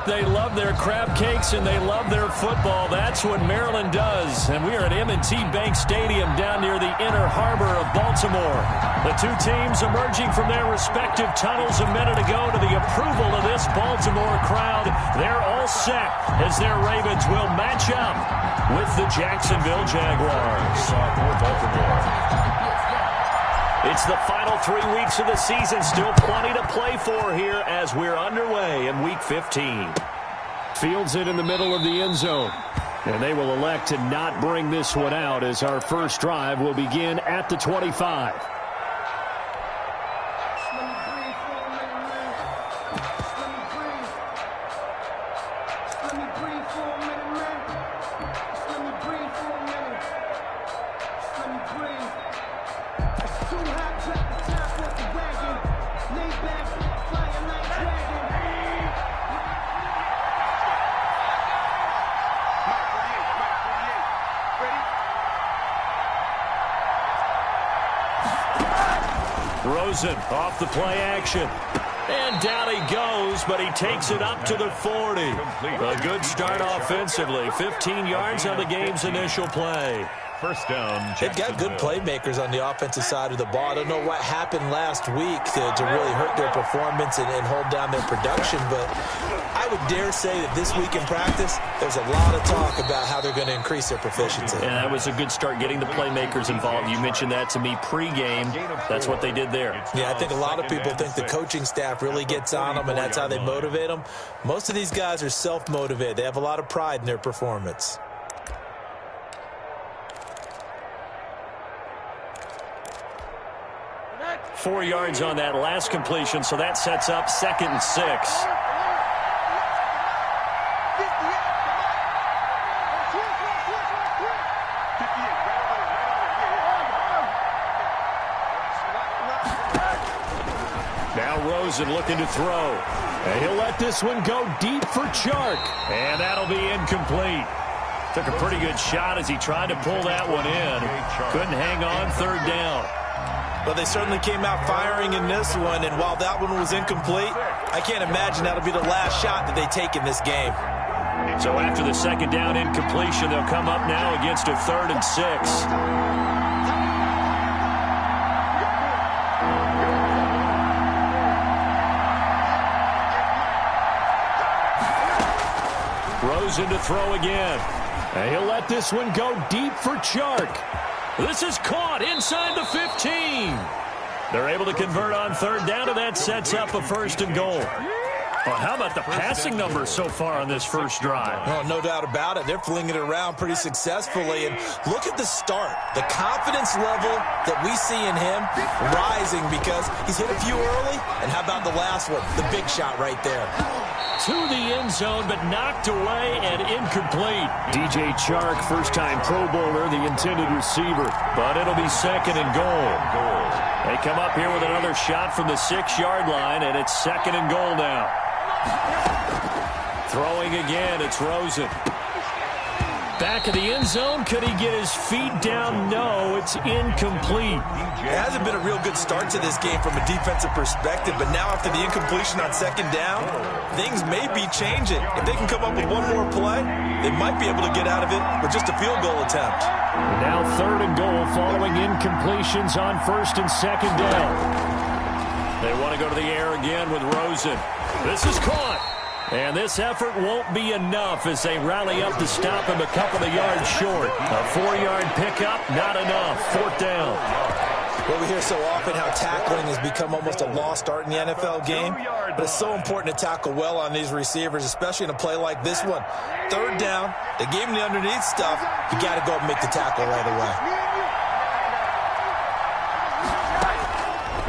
They love their crab cakes and they love their football. That's what Maryland does. And we are at M&T Bank Stadium down near the inner harbor of Baltimore. The two teams emerging from their respective tunnels a minute ago to the approval of this Baltimore crowd. They're all set as their Ravens will match up with the Jacksonville Jaguars. It's the final 3 weeks of the season. Still plenty to play for here as we're underway in Week 15. Fields it in the middle of the end zone. And they will elect to not bring this one out as our first drive will begin at the 25. Rosen off the play action. And down he goes, but he takes it up to the 40. A good start offensively. 15 yards on the game's initial play. First down. They've got good playmakers on the offensive side of the ball. I don't know what happened last week to really hurt their performance and hold down their production, but I would dare say that this week in practice, there's a lot of talk about how they're going to increase their proficiency. And that was a good start getting the playmakers involved. You mentioned that to me pregame. That's what they did there. Yeah, I think a lot of people think the coaching staff really gets on them, and that's how they motivate them. Most of these guys are self-motivated. They have a lot of pride in their performance. Four yards on that last completion, so that sets up 2nd and 6. Now Rosen looking to throw. And he'll let this one go deep for Chark. And that'll be incomplete. Took a pretty good shot as he tried to pull that one in. Couldn't hang on, 3rd down. Well, they certainly came out firing in this one, and while that one was incomplete, I can't imagine that'll be the last shot that they take in this game. So after the 2nd down incompletion, they'll come up now against a 3rd and 6. Rosen to throw again. And he'll let this one go deep for Chark. This is caught inside the 15. They're able to convert on 3rd down, and that sets up a 1st and goal. Well, how about the passing numbers so far on this first drive? Oh, no doubt about it. They're flinging it around pretty successfully. And look at the start. The confidence level that we see in him rising because he's hit a few early. And how about the last one? The big shot right there. To the end zone, but knocked away and incomplete. DJ Chark, first-time Pro Bowler, the intended receiver. But it'll be 2nd and goal. They come up here with another shot from the 6-yard line, and it's 2nd and goal now. Throwing again, it's Rosen. Back of the end zone, could he get his feet down? No, it's incomplete. It hasn't been a real good start to this game from a defensive perspective, but now after the incompletion on 2nd down, things may be changing. If they can come up with one more play, they might be able to get out of it with just a field goal attempt. And now 3rd and goal following incompletions on 1st and 2nd down. They want to go to the air again with Rosen. This is caught. And this effort won't be enough as they rally up to stop him a couple of yards short. A 4-yard pickup, not enough. 4th down. Well, we hear so often how tackling has become almost a lost art in the NFL game. But it's so important to tackle well on these receivers, especially in a play like this one. 3rd down, they gave him the underneath stuff. You got to go and make the tackle right away.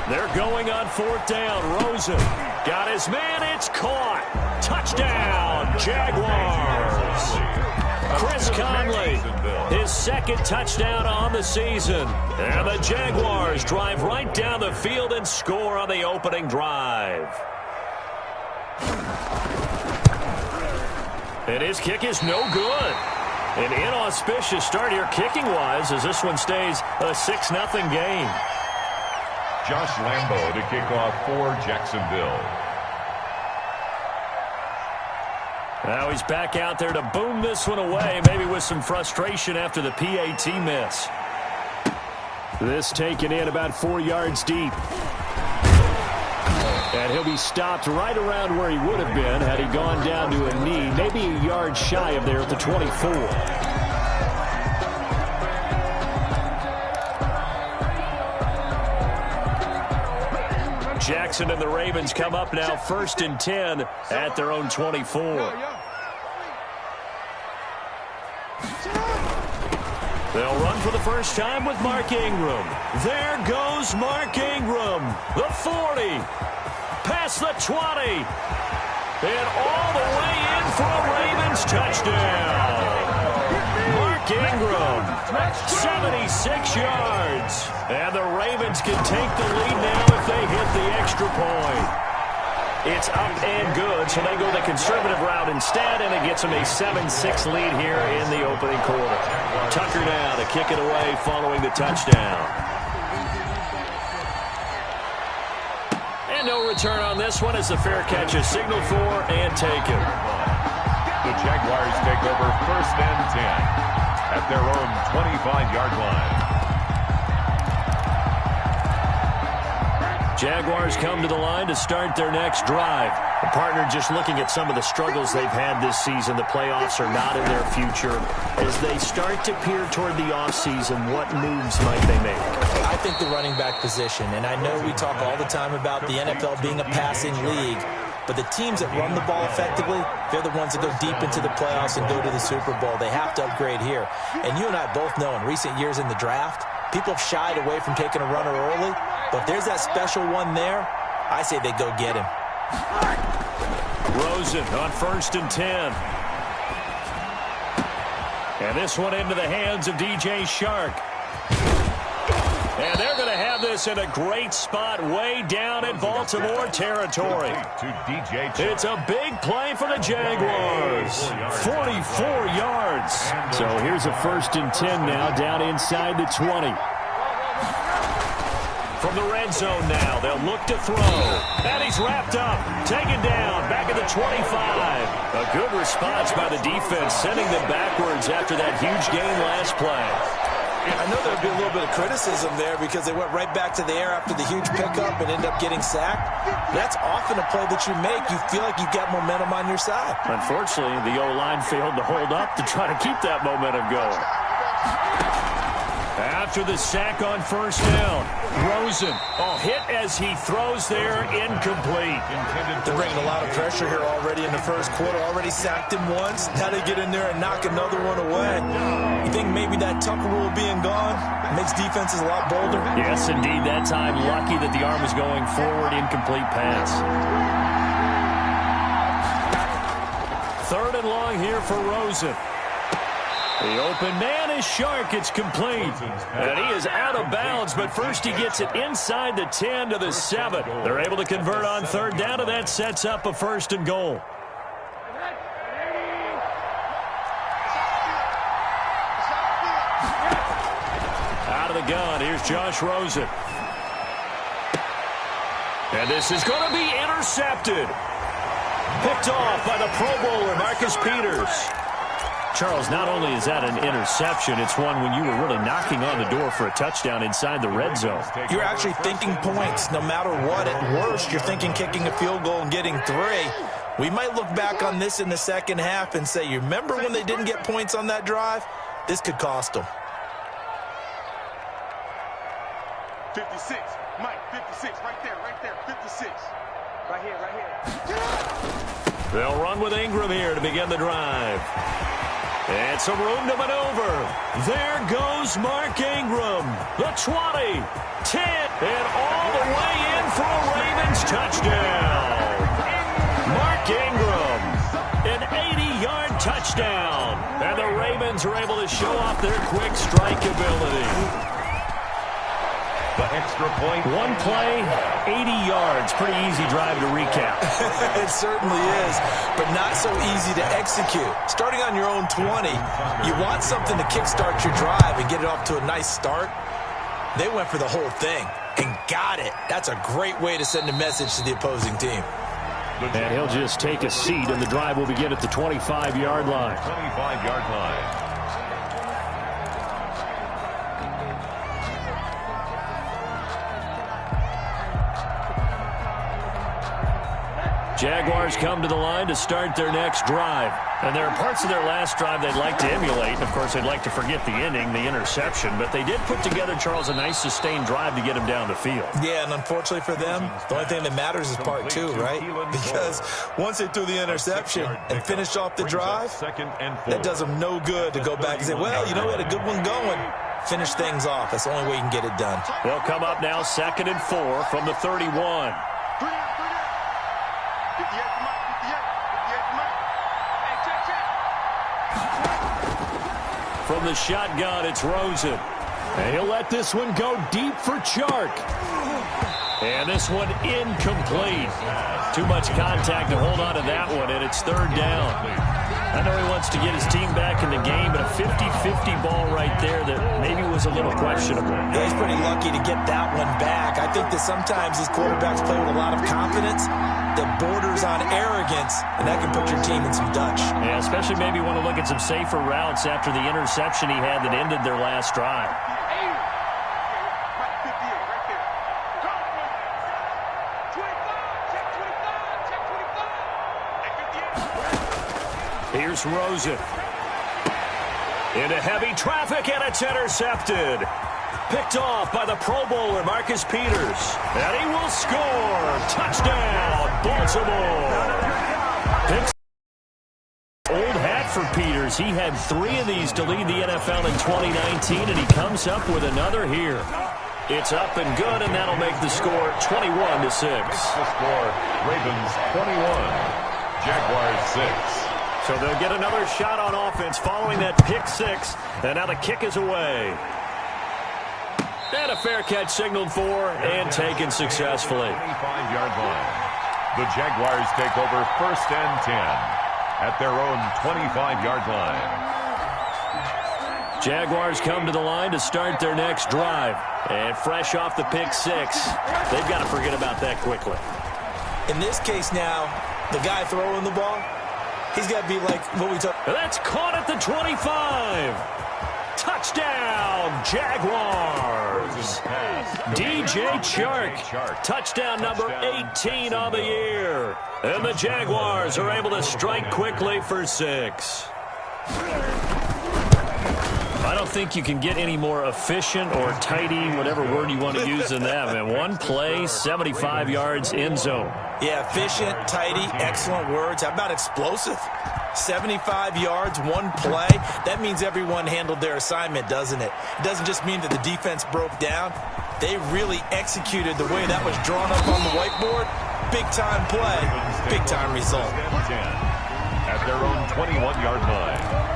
They're going on 4th down. Rosen got his man. It's caught. Touchdown, Jaguars. Chris Conley, his 2nd touchdown on the season. And the Jaguars drive right down the field and score on the opening drive. And his kick is no good. An inauspicious start here kicking-wise as this one stays a 6-0 game. Josh Lambo to kick off for Jacksonville. Now he's back out there to boom this one away, maybe with some frustration after the PAT miss. This taken in about 4 yards deep. And he'll be stopped right around where he would have been had he gone down to a knee, maybe a yard shy of there at the 24. Jackson and the Ravens come up now 1st and 10 at their own 24. They'll run for the first time with Mark Ingram. There goes Mark Ingram. The 40. Past the 20. And all the way in for a Ravens touchdown. Mark Ingram, 76 yards. And the Ravens can take the lead now if they hit the extra point. It's up and good, so they go the conservative route instead, and it gets them a 7-6 lead here in the opening quarter. Tucker now to kick it away following the touchdown. And no return on this one as the fair catch is signaled for and taken. The Jaguars take over 1st and 10 at their own 25-yard line. Jaguars come to the line to start their next drive. The partner just looking at some of the struggles they've had this season. The playoffs are not in their future. As they start to peer toward the offseason, what moves might they make? I think the running back position, and I know we talk all the time about the NFL being a passing league, but the teams that run the ball effectively, they're the ones that go deep into the playoffs and go to the Super Bowl. They have to upgrade here. And you and I both know in recent years in the draft, people have shied away from taking a runner early. But if there's that special one there, I say they go get him. Rosen on 1st and 10. And this one into the hands of DJ Shark. And they're going to have this in a great spot way down in Baltimore territory. It's a big play for the Jaguars. 44 yards. So here's a 1st and 10 now down inside the 20. From the red zone now, they'll look to throw. And he's wrapped up, taken down, back at the 25. A good response by the defense, sending them backwards after that huge gain last play. I know there'll be a little bit of criticism there because they went right back to the air after the huge pickup and end up getting sacked. That's often a play that you make. You feel like you've got momentum on your side. Unfortunately, the O-line failed to hold up to try to keep that momentum going. After the sack on 1st down, Rosen, hit as he throws there, incomplete. They're bringing a lot of pressure here already in the first quarter. Already sacked him once. Now they get in there and knock another one away. You think maybe that Tucker rule being gone makes defenses a lot bolder? Yes, indeed. That time, lucky that the arm was going forward, incomplete pass. 3rd and long here for Rosen. The open man is Shark. It's complete. And he is out of bounds, but first he gets it inside the 10 to the 7. They're able to convert on 3rd down, and that sets up a 1st and goal. Out of the gun, here's Josh Rosen. And this is going to be intercepted. Picked off by the Pro Bowler, Marcus Peters. Charles, not only is that an interception, it's one when you were really knocking on the door for a touchdown inside the red zone. You're actually thinking points. No matter what, at worst, you're thinking kicking a field goal and getting 3. We might look back on this in the second half and say, you remember when they didn't get points on that drive? This could cost them. 56, Mike, 56, right there, 56. Right here. They'll run with Ingram here to begin the drive. And some room to maneuver. There goes Mark Ingram. The 20, 10, and all the way in for a Ravens touchdown. Mark Ingram, an 80-yard touchdown. And the Ravens are able to show off their quick strike ability. The extra point. One play, 80 yards. Pretty easy drive to recap. It certainly is, but not so easy to execute. Starting on your own 20, you want something to kickstart your drive and get it off to a nice start. They went for the whole thing and got it. That's a great way to send a message to the opposing team. And he'll just take a seat, and the drive will begin at the 25-yard line. 25-yard line. Jaguars come to the line to start their next drive. And there are parts of their last drive they'd like to emulate. Of course, they'd like to forget the ending, the interception. But they did put together, Charles, a nice sustained drive to get him down the field. Yeah, and unfortunately for them, the only thing that matters is part two, right? Because once they threw the interception and finished off the drive, that does them no good to go back and say, well, you know, we had a good one going. Finish things off. That's the only way you can get it done. They'll come up now 2nd and 4 from the 31. From the shotgun, it's Rosen. And he'll let this one go deep for Chark. And this one incomplete. Too much contact to hold on to that one, and it's 3rd down. I know he wants to get his team back in the game, but a 50-50 ball right there that maybe was a little questionable. Yeah, he's pretty lucky to get that one back. I think that sometimes these quarterbacks play with a lot of confidence that borders on arrogance, and that can put your team in some Dutch. Yeah, especially maybe want to look at some safer routes after the interception he had that ended their last drive. Here's Rosen. Into heavy traffic, and it's intercepted. Picked off by the Pro Bowler, Marcus Peters. And he will score. Touchdown, Baltimore. Old hat for Peters. He had 3 of these to lead the NFL in 2019, and he comes up with another here. It's up and good, and that'll make the score 21-6. The score, Ravens 21, Jaguars 6. So they'll get another shot on offense following that pick 6, and now the kick is away. And a fair catch signaled for and taken successfully. 25-yard line. The Jaguars take over 1st and 10 at their own 25-yard line. Jaguars come to the line to start their next drive. And fresh off the pick 6, they've got to forget about that quickly. In this case now, the guy throwing the ball, he's got to be like what we talked. That's caught at the 25. Touchdown, Jaguars. DJ Chark. Touchdown number 18 on the year. And the Jaguars are able to strike quickly for 6. I don't think you can get any more efficient or tidy, whatever word you want to use than that, man. One play, 75 yards, end zone. Yeah, efficient, tidy, excellent words. How about explosive? 75 yards, one play. That means everyone handled their assignment, doesn't it? It doesn't just mean that the defense broke down. They really executed the way that was drawn up on the whiteboard. Big-time play, big-time result. At their own 21-yard line.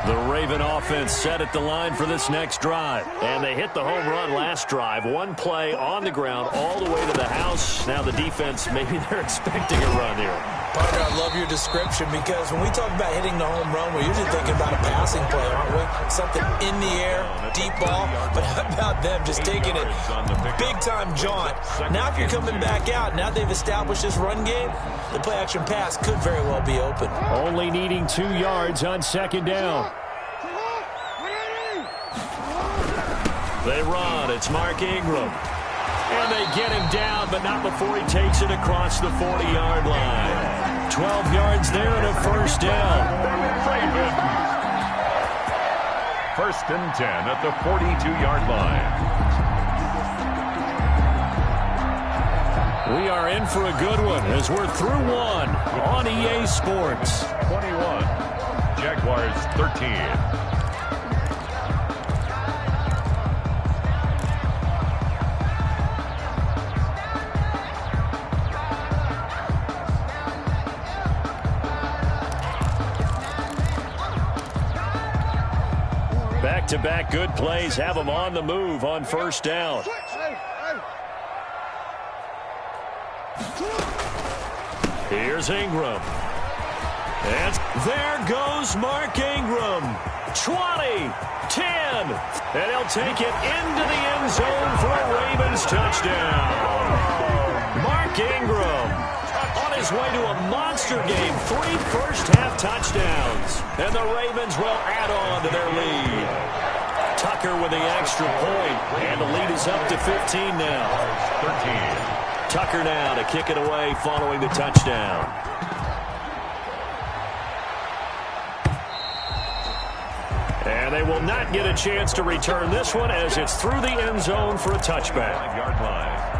The Raven offense set at the line for this next drive. And they hit the home run last drive. One play on the ground all the way to the house. Now the defense, maybe they're expecting a run here. Parker, I love your description because when we talk about hitting the home run, we're usually thinking about a passing play, aren't we? Something in the air, deep ball. But how about them just taking it big-time jaunt? Now if you're coming back out, now they've established this run game, the play-action pass could very well be open. Only needing 2 yards on 2nd down. They run. It's Mark Ingram. And they get him down, but not before he takes it across the 40-yard line. 12 yards there and a 1st down. 1st and 10 at the 42-yard line. We are in for a good one as we're through one on EA Sports. 21, Jaguars 13. Back-to-back good plays have them on the move on 1st down. Here's Ingram. And there goes Mark Ingram. 20, 10. And he'll take it into the end zone for a Ravens touchdown. Mark Mark Ingram on his way to a monster game. 3 first-half touchdowns. And the Ravens will add on to their lead. Tucker with the extra point. And the lead is up to 15 now. 13. Tucker now to kick it away following the touchdown. And they will not get a chance to return this one as it's through the end zone for a touchback. 5-yard line.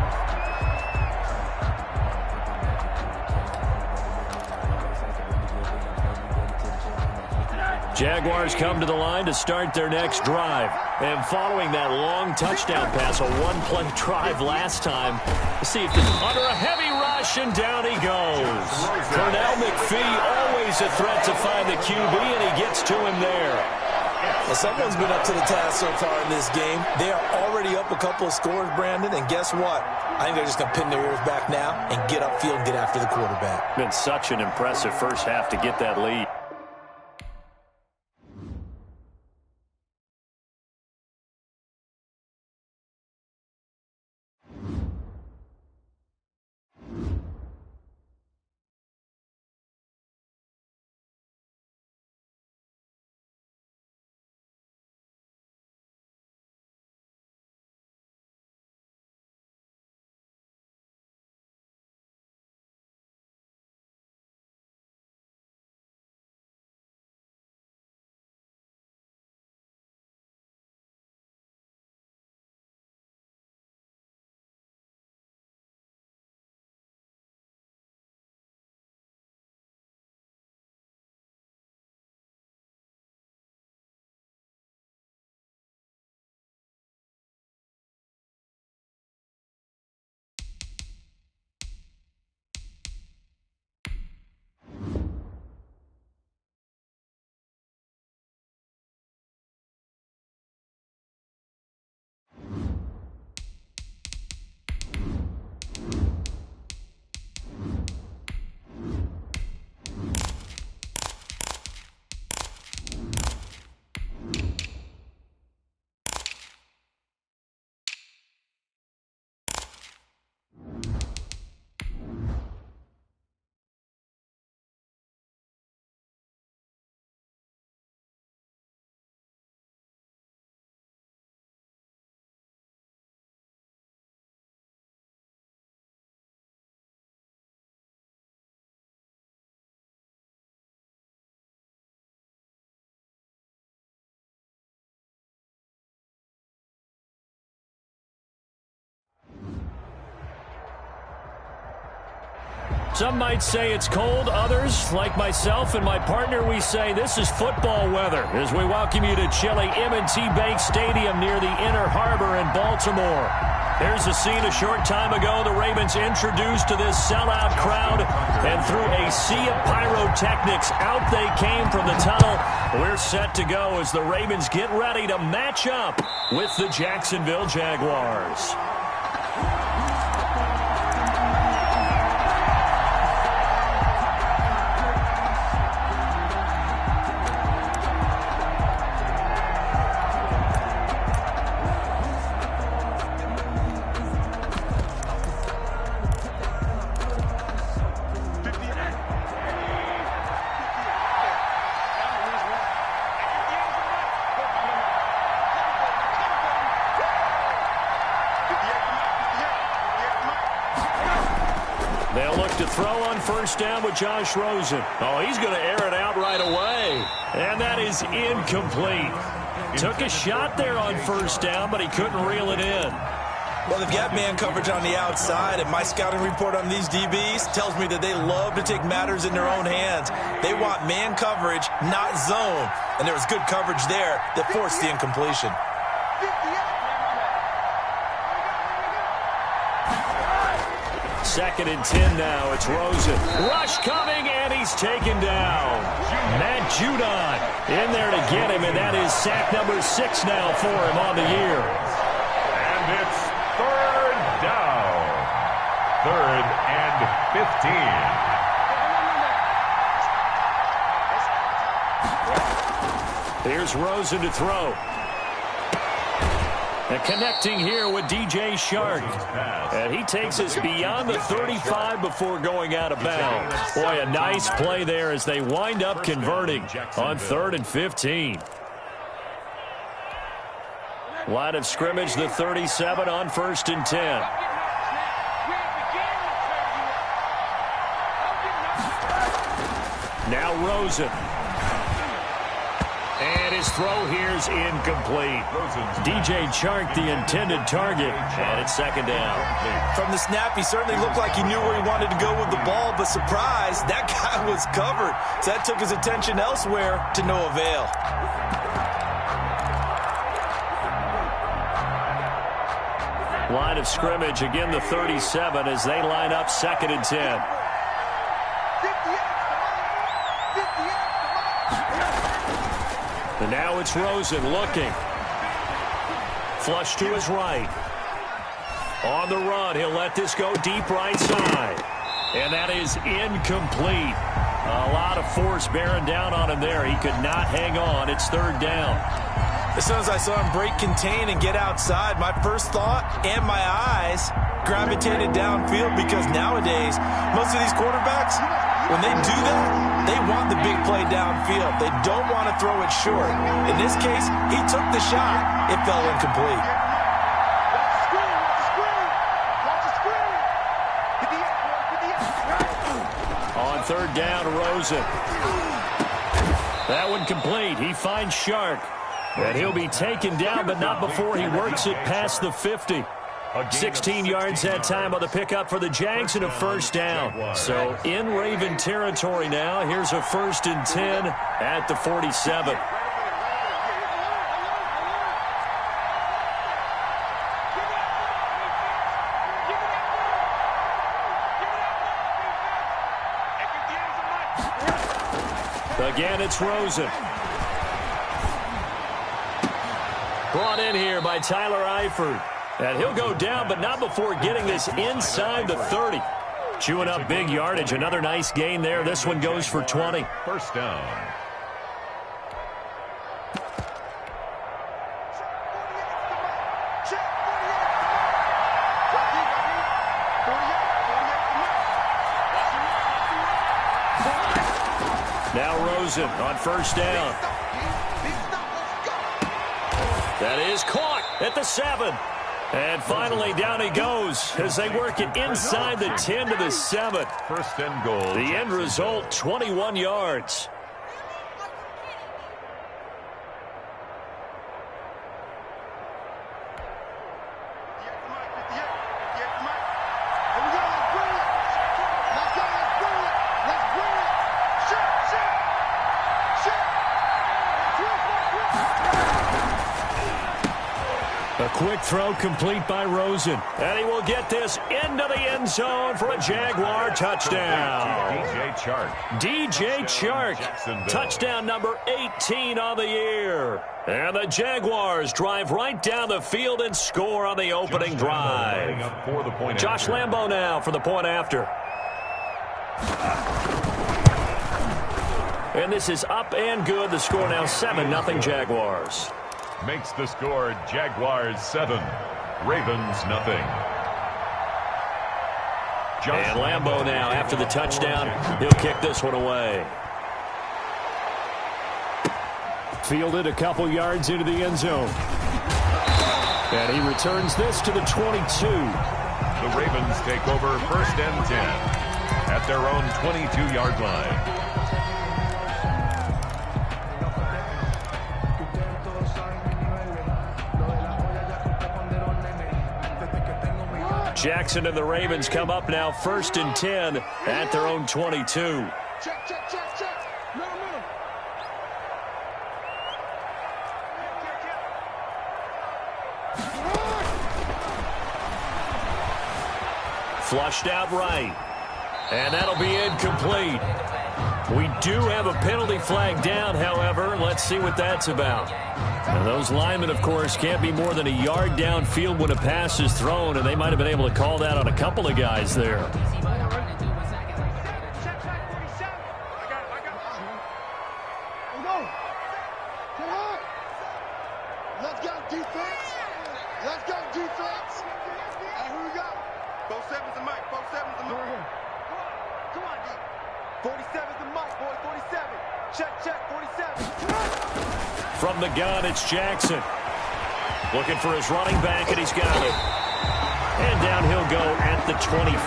Jaguars come to the line to start their next drive. And following that long touchdown pass, a one-play drive last time, see if under a heavy rush, and down he goes. Cornell McPhee, always a threat to find the QB, and he gets to him there. Well, someone's been up to the task so far in this game. They are already up a couple of scores, Brandon, and guess what? I think they're just going to pin their ears back now and get upfield and get after the quarterback. Been such an impressive first half to get that lead. Some might say it's cold. Others, like myself and my partner, we say this is football weather as we welcome you to chilly M&T Bank Stadium near the Inner Harbor in Baltimore. Here's a scene a short time ago. The Ravens introduced to this sellout crowd, and through a sea of pyrotechnics, out they came from the tunnel. We're set to go as the Ravens get ready to match up with the Jacksonville Jaguars. They'll look to throw on first down with Josh Rosen. Oh, he's going to air it out right away. And that is incomplete. Took a shot there on first down, but he couldn't reel it in. Well, they've got man coverage on the outside, and my scouting report on these DBs tells me that they love to take matters in their own hands. They want man coverage, not zone. And there was good coverage there that forced the incompletion. Second and 10 now. It's Rosen. Rush coming, and he's taken down. Matt Judon in there to get him, and that is sack number 6 now for him on the year. And it's third down. 3rd and 15. Here's Rosen to throw. And connecting here with DJ Shark. And he takes us beyond the 35 before going out of bounds. Boy, a nice play there as they wind up converting on 3rd and 15. Line of scrimmage, the 37 on 1st and 10. Now Rosen. And his throw here's incomplete. DJ Chark, the intended target, and it's 2nd down. From the snap, he certainly looked like he knew where he wanted to go with the ball, but surprise, that guy was covered. So that took his attention elsewhere to no avail. Line of scrimmage, again the 37 as they line up 2nd and 10. And now it's Rosen looking. Flush to his right. On the run, he'll let this go deep right side. And that is incomplete. A lot of force bearing down on him there. He could not hang on. It's 3rd down. As soon as I saw him break contain and get outside, my first thought and my eyes gravitated downfield, because nowadays, most of these quarterbacks, when they do that, they want the big play downfield. They don't want to throw it short. In this case, he took the shot. It fell incomplete. On 3rd down, Rosen. That one complete. He finds Shark. And he'll be taken down, but not before he works it past the 50. 16 yards that time on the pickup for the Jags and a 1st down. So in Raven territory now. Here's a 1st and 10 at the 47. Again, it's Rosen. Brought in here by Tyler Eifert. And he'll go down, but not before getting this inside the 30. Chewing up big yardage. Another nice gain there. This one goes for 20. 1st down. Now Rosen on 1st down. That is caught at the 7. And finally down he goes as they work it inside the 10 to the 7. 1st and goal. The end result, 21 yards. A quick throw complete by Rosen. And he will get this into the end zone for a Jaguar touchdown. DJ Chark. DJ Chark. Touchdown number 18 on the year. And the Jaguars drive right down the field and score on the opening drive. Josh Lambo now for the point after. And this is up and good. The score now 7-0 Jaguars. Makes the score Jaguars 7, Ravens nothing. And Lambo now after the touchdown. He'll kick this one away. Fielded a couple yards into the end zone. And he returns this to the 22. The Ravens take over 1st and 10 at their own 22-yard line. Jackson and the Ravens come up now 1st and 10 at their own 22. Check. Middle. Flushed out right. And that'll be incomplete. We do have a penalty flag down, however. Let's see what that's about. And those linemen, of course, can't be more than a yard downfield when a pass is thrown, and they might have been able to call that on a couple of guys there. Let's go, defense. And who we got? 47's the mic. 47's the mic. Come on, D. 47's the mic, boy. 47. Check, 47. From the gun, it's Jackson. Looking for his running back, and he's got it. And down he'll go at the 25.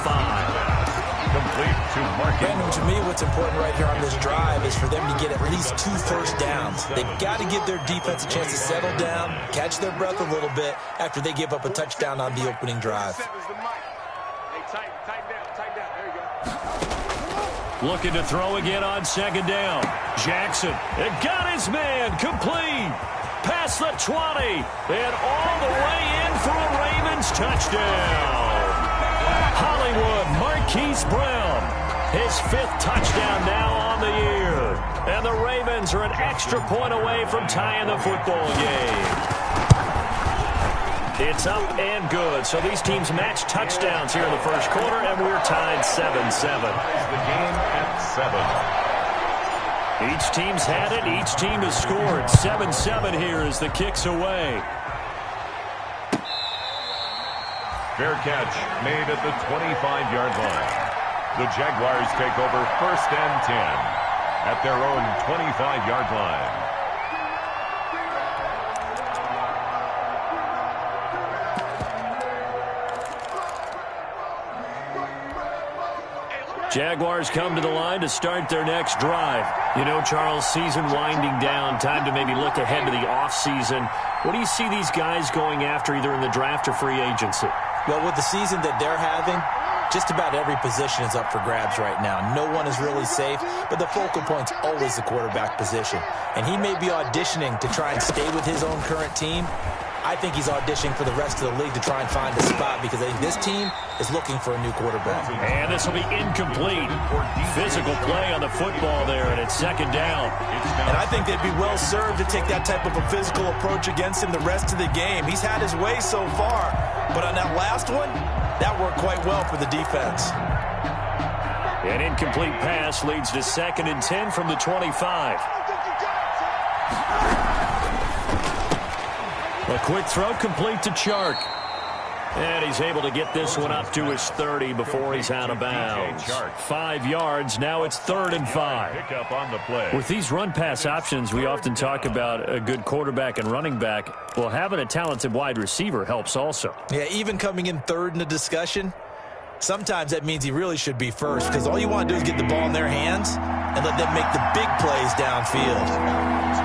Complete to Mark. And to me, what's important right here on this drive is for them to get at least 2 first downs. They've got to give their defense a chance to settle down, catch their breath a little bit after they give up a touchdown on the opening drive. Looking to throw again on second down. Jackson, it got his man, complete. Past the 20, and all the way in for a Ravens touchdown. Hollywood Marquise Brown, his 5th touchdown now on the year. And the Ravens are an extra point away from tying the football game. It's up and good. So these teams match touchdowns here in the first quarter, and we're tied 7-7. The game at 7. Each team's had it. Each team has scored. 7-7 here as the kick's away. Fair catch made at the 25-yard line. The Jaguars take over 1st and 10 at their own 25-yard line. Jaguars come to the line to start their next drive. You know, Charles, season winding down, time to maybe look ahead to the offseason. What do you see these guys going after either in the draft or free agency? Well, with the season that they're having, just about every position is up for grabs right now. No one is really safe, but the focal point's always the quarterback position. And he may be auditioning to try and stay with his own current team. I think he's auditioning for the rest of the league to try and find a spot because I think this team is looking for a new quarterback. And this will be incomplete. Physical play on the football there, and it's second down. And I think they'd be well served to take that type of a physical approach against him the rest of the game. He's had his way so far, but on that last one, that worked quite well for the defense. An incomplete pass leads to 2nd and 10 from the 25. A quick throw complete to Chark. And he's able to get this one up to his 30 before he's out of bounds. 5 yards. Now it's 3rd and 5. Pick up on the play. With these run-pass options, we often talk about a good quarterback and running back. Well, having a talented wide receiver helps also. Yeah, even coming in 3rd in the discussion, sometimes that means he really should be first because all you want to do is get the ball in their hands and let them make the big plays downfield.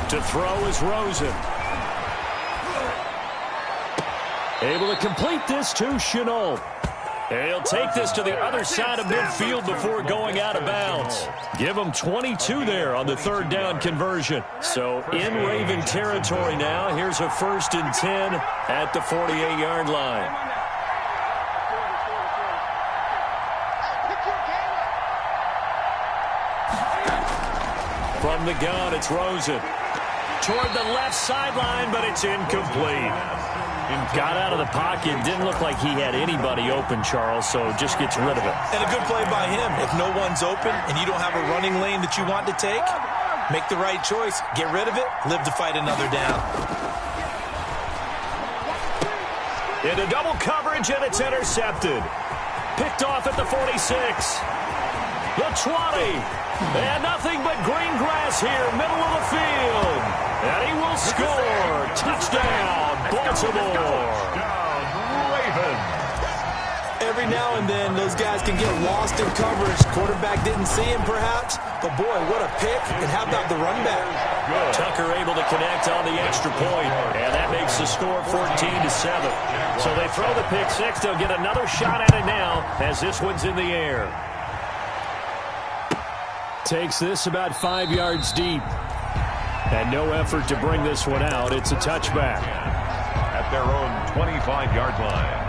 To throw is Rosen. Able to complete this to Chenault. He'll take this to the other side of midfield before going out of bounds. Give him 22 there on the 3rd down conversion. So in Raven territory now. Here's a 1st and 10 at the 48-yard line. From the gun, it's Rosen. Toward the left sideline, but it's incomplete. Got out of the pocket. Didn't look like he had anybody open, Charles, so just gets rid of it. And a good play by him. If no one's open and you don't have a running lane that you want to take, make the right choice. Get rid of it. Live to fight another down. Into double coverage, and it's intercepted. Picked off at the 46. The 20. And nothing but green grass here, middle of the field. And he will score. Touchdown, Baltimore. Ravens. Every now and then, those guys can get lost in coverage. Quarterback didn't see him, perhaps. But, boy, what a pick. And how about the run back? Good. Tucker able to connect on the extra point. And that makes the score 14-7. So they throw the pick six. They'll get another shot at it now as this one's in the air. Takes this about 5 yards deep. And no effort to bring this one out. It's a touchback. At their own 25-yard line.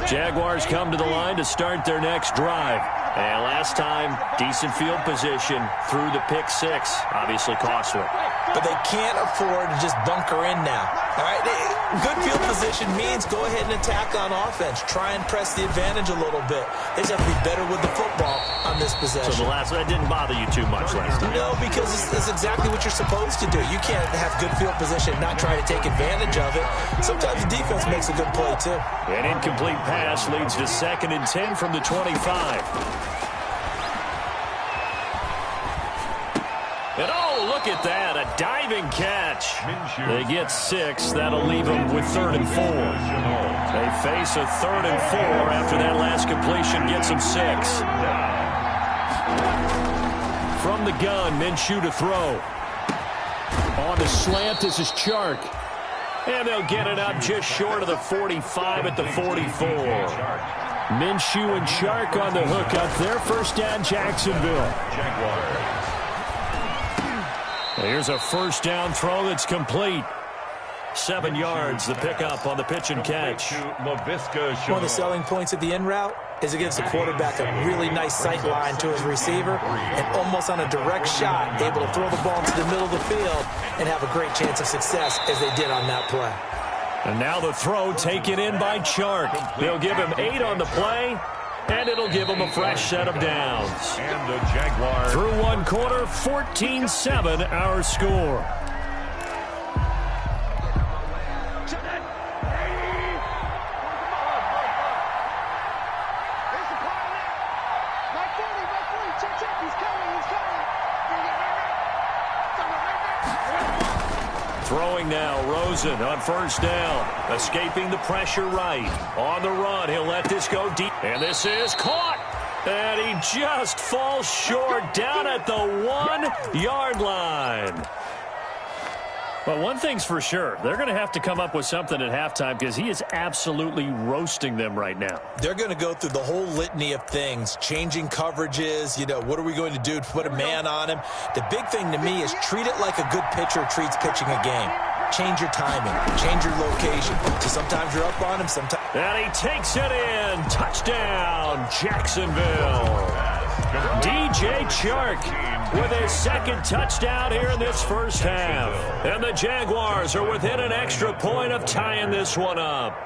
Jaguars come to the line to start their next drive. And last time, decent field position through the pick six. Obviously costly. But they can't afford to just bunker in now. All right, good field position means go ahead and attack on offense. Try and press the advantage a little bit. They just have to be better with the football on this possession. So that didn't bother you too much last time? No, because it's exactly what you're supposed to do. You can't have good field position and not try to take advantage of it. Sometimes the defense makes a good play, too. An incomplete pass leads to 2nd and 10 from the 25. And oh, look at that, a diving catch. They get 6. That'll leave them with 3rd and 4. They face a 3rd and 4 after that last completion gets them 6. From the gun, Minshew to throw. On the slant, this is Chark. And they'll get it up just short of the 45 at the 44. Minshew and Chark on the hook up their first down, Jacksonville. Jaguars. Here's a first down throw that's complete. 7 yards, the pickup on the pitch and catch. One of the selling points of the in route is it gives the quarterback a really nice sight line to his receiver and almost on a direct shot, able to throw the ball into the middle of the field and have a great chance of success as they did on that play. And now the throw taken in by Chark. They'll give him 8 on the play, and it'll give him a fresh set of downs. And the Jaguars. Through one quarter, 14-7 our score. Throwing now, Rosen on first down. Escaping the pressure right. On the run, he'll let this go deep. And this is caught. And he just falls short down at the 1-yard line. But one thing's for sure, they're going to have to come up with something at halftime because he is absolutely roasting them right now. They're going to go through the whole litany of things, changing coverages, what are we going to do to put a man on him? The big thing to me is treat it like a good pitcher treats pitching a game. Change your timing, change your location. So sometimes you're up on him, sometimes. And he takes it in. Touchdown, Jacksonville. DJ Chark with his 2nd touchdown here in this first half. And the Jaguars are within an extra point of tying this one up.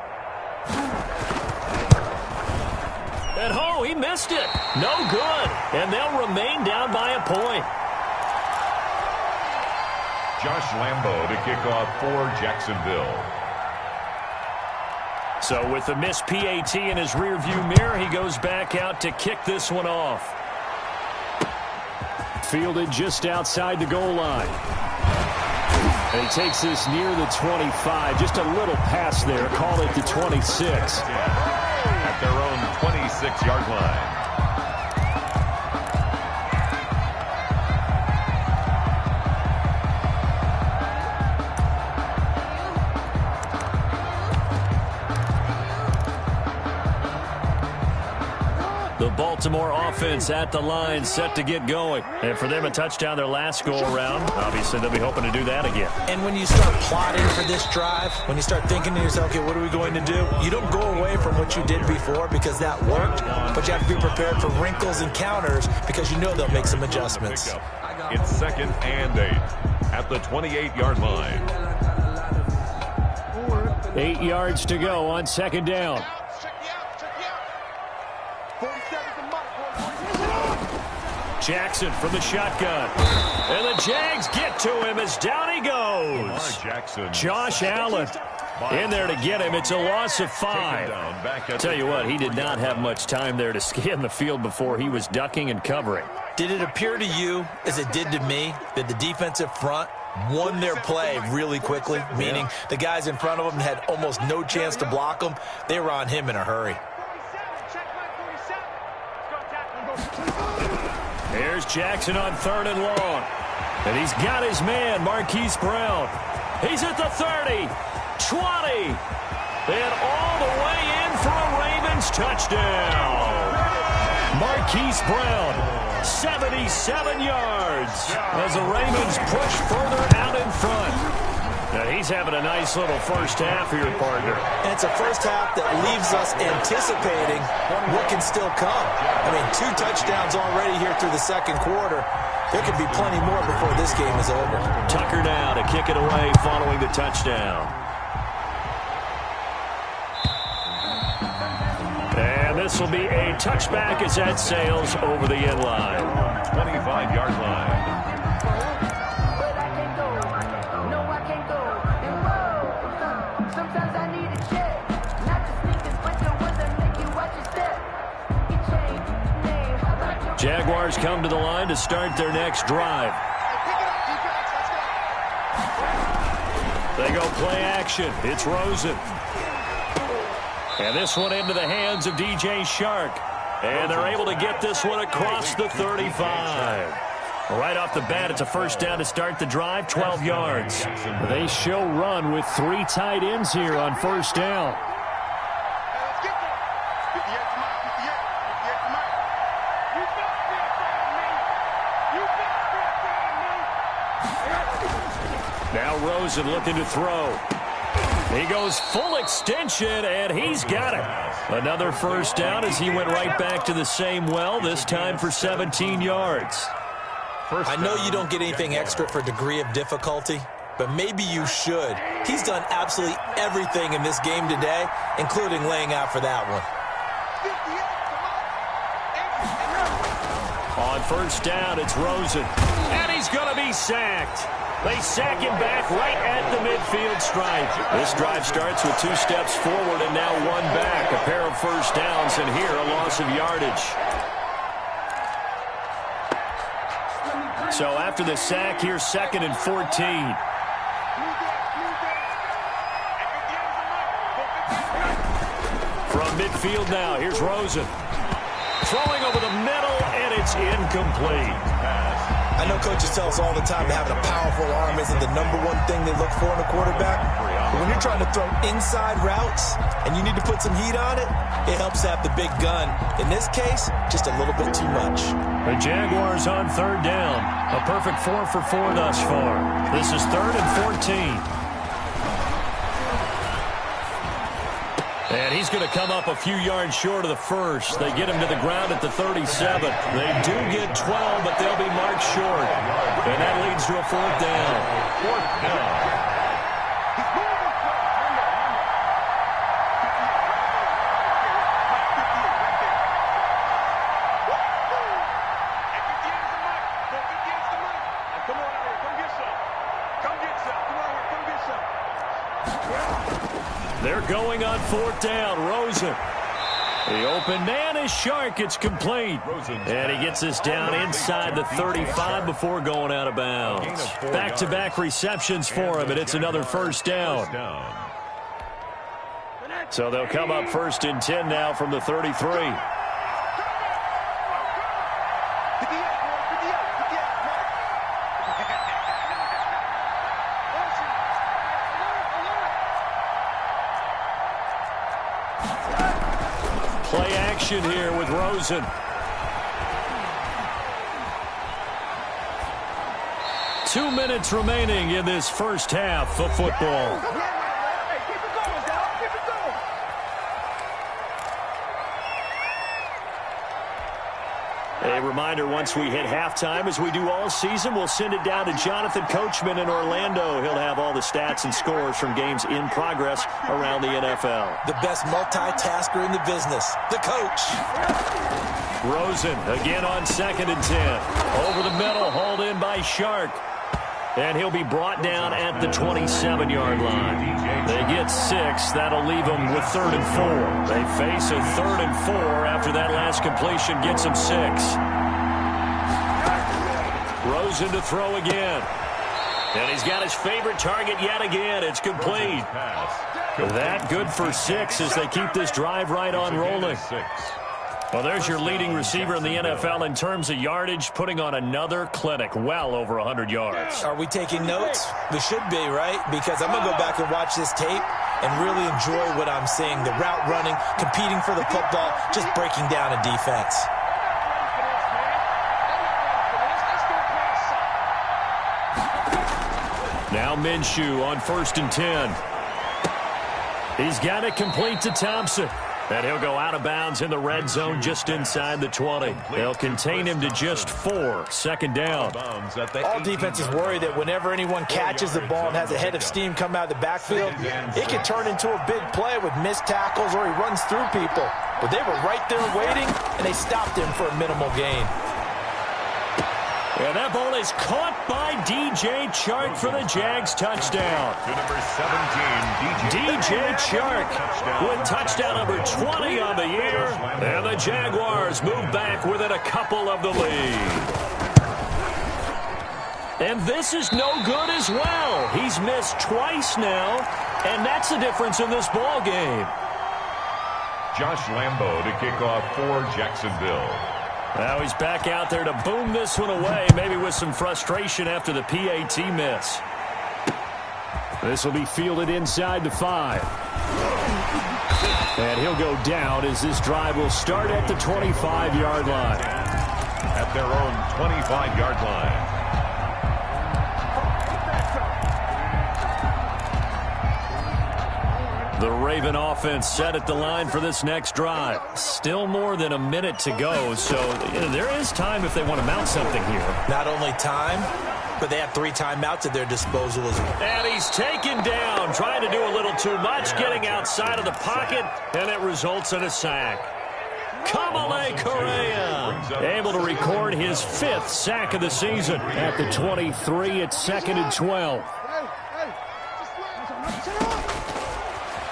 And he missed it. No good. And they'll remain down by a point. Josh Lambo to kick off for Jacksonville. So with the missed PAT in his rearview mirror, he goes back out to kick this one off. Fielded just outside the goal line. And he takes this near the 25. Just a little pass there. Call it the 26. At their own 26-yard line. The Baltimore offense at the line, set to get going. And for them, a touchdown their last go-around. Obviously, they'll be hoping to do that again. And when you start plotting for this drive, when you start thinking to yourself, okay, what are we going to do? You don't go away from what you did before because that worked, but you have to be prepared for wrinkles and counters because you know they'll make some adjustments. It's 2nd and 8 at the 28-yard line. 8 yards to go on 2nd down. Jackson from the shotgun. And the Jags get to him as down he goes. Josh Allen in there to get him. It's a loss of 5. I'll tell you what, he did not have much time there to scan the field before he was ducking and covering. Did it appear to you, as it did to me, that the defensive front won their play really quickly? Meaning the guys in front of them had almost no chance to block them. They were on him in a hurry. Here's Jackson on 3rd and long. And he's got his man, Marquise Brown. He's at the 30, 20, and all the way in for a Ravens touchdown. Marquise Brown, 77 yards as the Ravens push further out in front. Now he He's having a nice little first half here, partner. And it's a first half that leaves us anticipating what can still come. I mean, 2 touchdowns already here through the second quarter. There could be plenty more before this game is over. Tucker now to kick it away following the touchdown. And this will be a touchback as that sails over the end line. 25-yard line. Jaguars come to the line to start their next drive. They go play action. It's Rosen. And this one into the hands of DJ Shark. And they're able to get this one across the 35. Right off the bat, it's a first down to start the drive, 12 yards. They show run with 3 tight ends here on first down. Now Rosen looking to throw. He goes full extension, and he's got it. Another first down as he went right back to the same well, this time for 17 yards. I know you don't get anything extra for degree of difficulty, but maybe you should. He's done absolutely everything in this game today, including laying out for that one. On first down, it's Rosen. And he's going to be sacked. They sack him back right at the midfield stripe. This drive starts with 2 steps forward and now 1 back. A pair of first downs, and here a loss of yardage. So after the sack, here's 2nd and 14. From midfield now, here's Rosen. Throwing over the middle, and it's incomplete. I know coaches tell us all the time that having a powerful arm isn't the #1 thing they look for in a quarterback. But when you're trying to throw inside routes and you need to put some heat on it, it helps to have the big gun. In this case, just a little bit too much. The Jaguars on 3rd down. A perfect 4 for 4 thus far. This is 3rd and 14. And he's going to come up a few yards short of the first. They get him to the ground at the 37. They do get 12, but they'll be marked short. And that leads to a 4th down. 4th down. They're going on 4th down. Rosen. The open man is Shark. It's complete. And he gets this down inside the 35 before going out of bounds. Back-to-back receptions for him, and it's another first down. So they'll come up 1st and 10 now from the 33. Play action here with Rosen. 2 minutes remaining in this first half of football. A reminder, once we hit halftime, as we do all season, we'll send it down to Jonathan Coachman in Orlando. He'll have all the stats and scores from games in progress around the NFL. The best multitasker in the business, the coach. Rosen again on 2nd and 10. Over the middle, hauled in by Shark. And he'll be brought down at the 27-yard line. They get 6. That'll leave them with 3rd and 4. They face a 3rd and 4 after that last completion gets them 6. Rosen to throw again. And he's got his favorite target yet again. It's complete. That good for 6 as they keep this drive right on rolling. Well, there's your leading receiver in the NFL in terms of yardage, putting on another clinic, well over 100 yards. Are we taking notes? We should be, right? Because I'm going to go back and watch this tape and really enjoy what I'm seeing. The route running, competing for the football, just breaking down a defense. Now Now Minshew on 1st and 10. He's got it complete to Thompson. And he'll go out of bounds in the red zone just inside the 20. They'll contain him to just 4. 2nd down. All defenses worry that whenever anyone catches the ball and has a head of steam come out of the backfield, it can turn into a big play with missed tackles or he runs through people. But they were right there waiting, and they stopped him for a minimal gain. And that ball is caught by DJ Chark for the Jags touchdown. To number 17, DJ Chark with touchdown number 20 on the year. And the Jaguars move back within a couple of the lead. And this is no good as well. He's missed twice now, and that's the difference in this ball game. Josh Lambo to kick off for Jacksonville. Now he's back out there to boom this one away, maybe with some frustration after the PAT miss. This will be fielded inside the 5. And he'll go down as this drive will start at the 25-yard line. At their own 25-yard line. The Raven offense set at the line for this next drive. Still more than a minute to go, so there is time if they want to mount something here. Not only time, but they have 3 timeouts at their disposal as well. And he's taken down, trying to do a little too much, getting outside of the pocket, and it results in a sack. Kamale Correa able to record his 5th sack of the season. At the 23, it's 2nd and 12.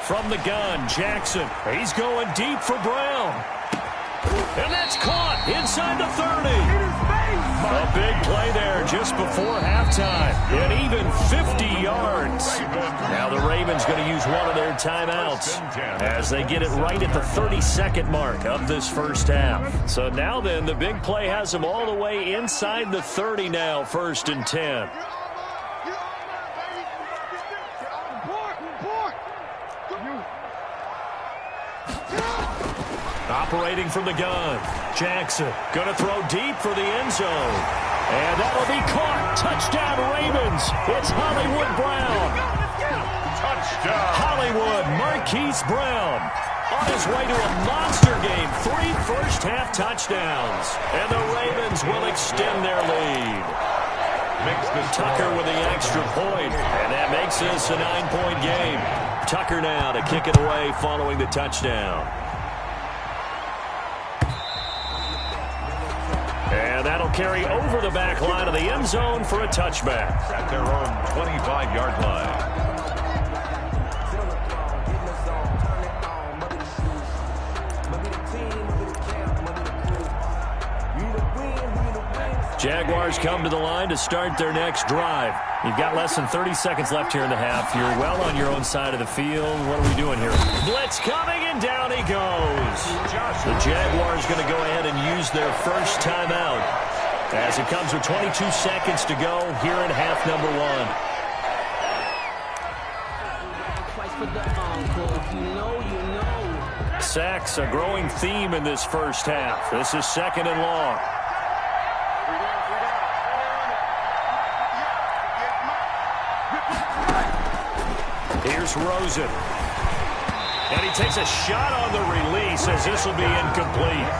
From the gun, Jackson. He's going deep for Brown. And that's caught inside the 30. A big play there just before halftime. And even 50 yards. Now the Ravens going to use one of their timeouts as they get it right at the 32nd mark of this first half. So now then, the big play has them all the way inside the 30 now, 1st and 10. Operating from the gun, Jackson going to throw deep for the end zone. And that'll be caught. Touchdown, Ravens. It's Hollywood Brown. Touchdown. Hollywood Marquise Brown on his way to a monster game. 3 first-half touchdowns. And the Ravens will extend their lead. Tucker with the extra point. And that makes this a 9-point game. Tucker now to kick it away following the touchdown. And that'll carry over the back line of the end zone for a touchback. At their own 25-yard line. Jaguars come to the line to start their next drive. You've got less than 30 seconds left here in the half. You're well on your own side of the field. What are we doing here? Blitz coming, and down he goes. The Jaguars going to go ahead and use their first timeout as it comes with 22 seconds to go here in half number 1. Sacks, a growing theme in this first half. This is 2nd and long. Here's Rosen. And he takes a shot on the release as this will be incomplete.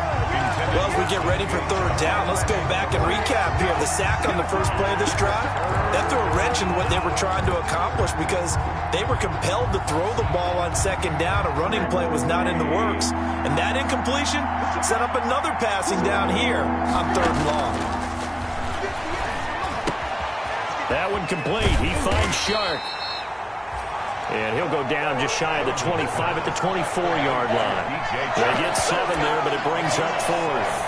Well, as we get ready for 3rd down, let's go back and recap here. The sack on the first play of this drive, that threw a wrench in what they were trying to accomplish because they were compelled to throw the ball on 2nd down. A running play was not in the works. And that incompletion set up another passing down here on 3rd and long. That one complete. He finds Shark. And he'll go down just shy of the 25 at the 24-yard line. They get 7 there, but it brings up 4th.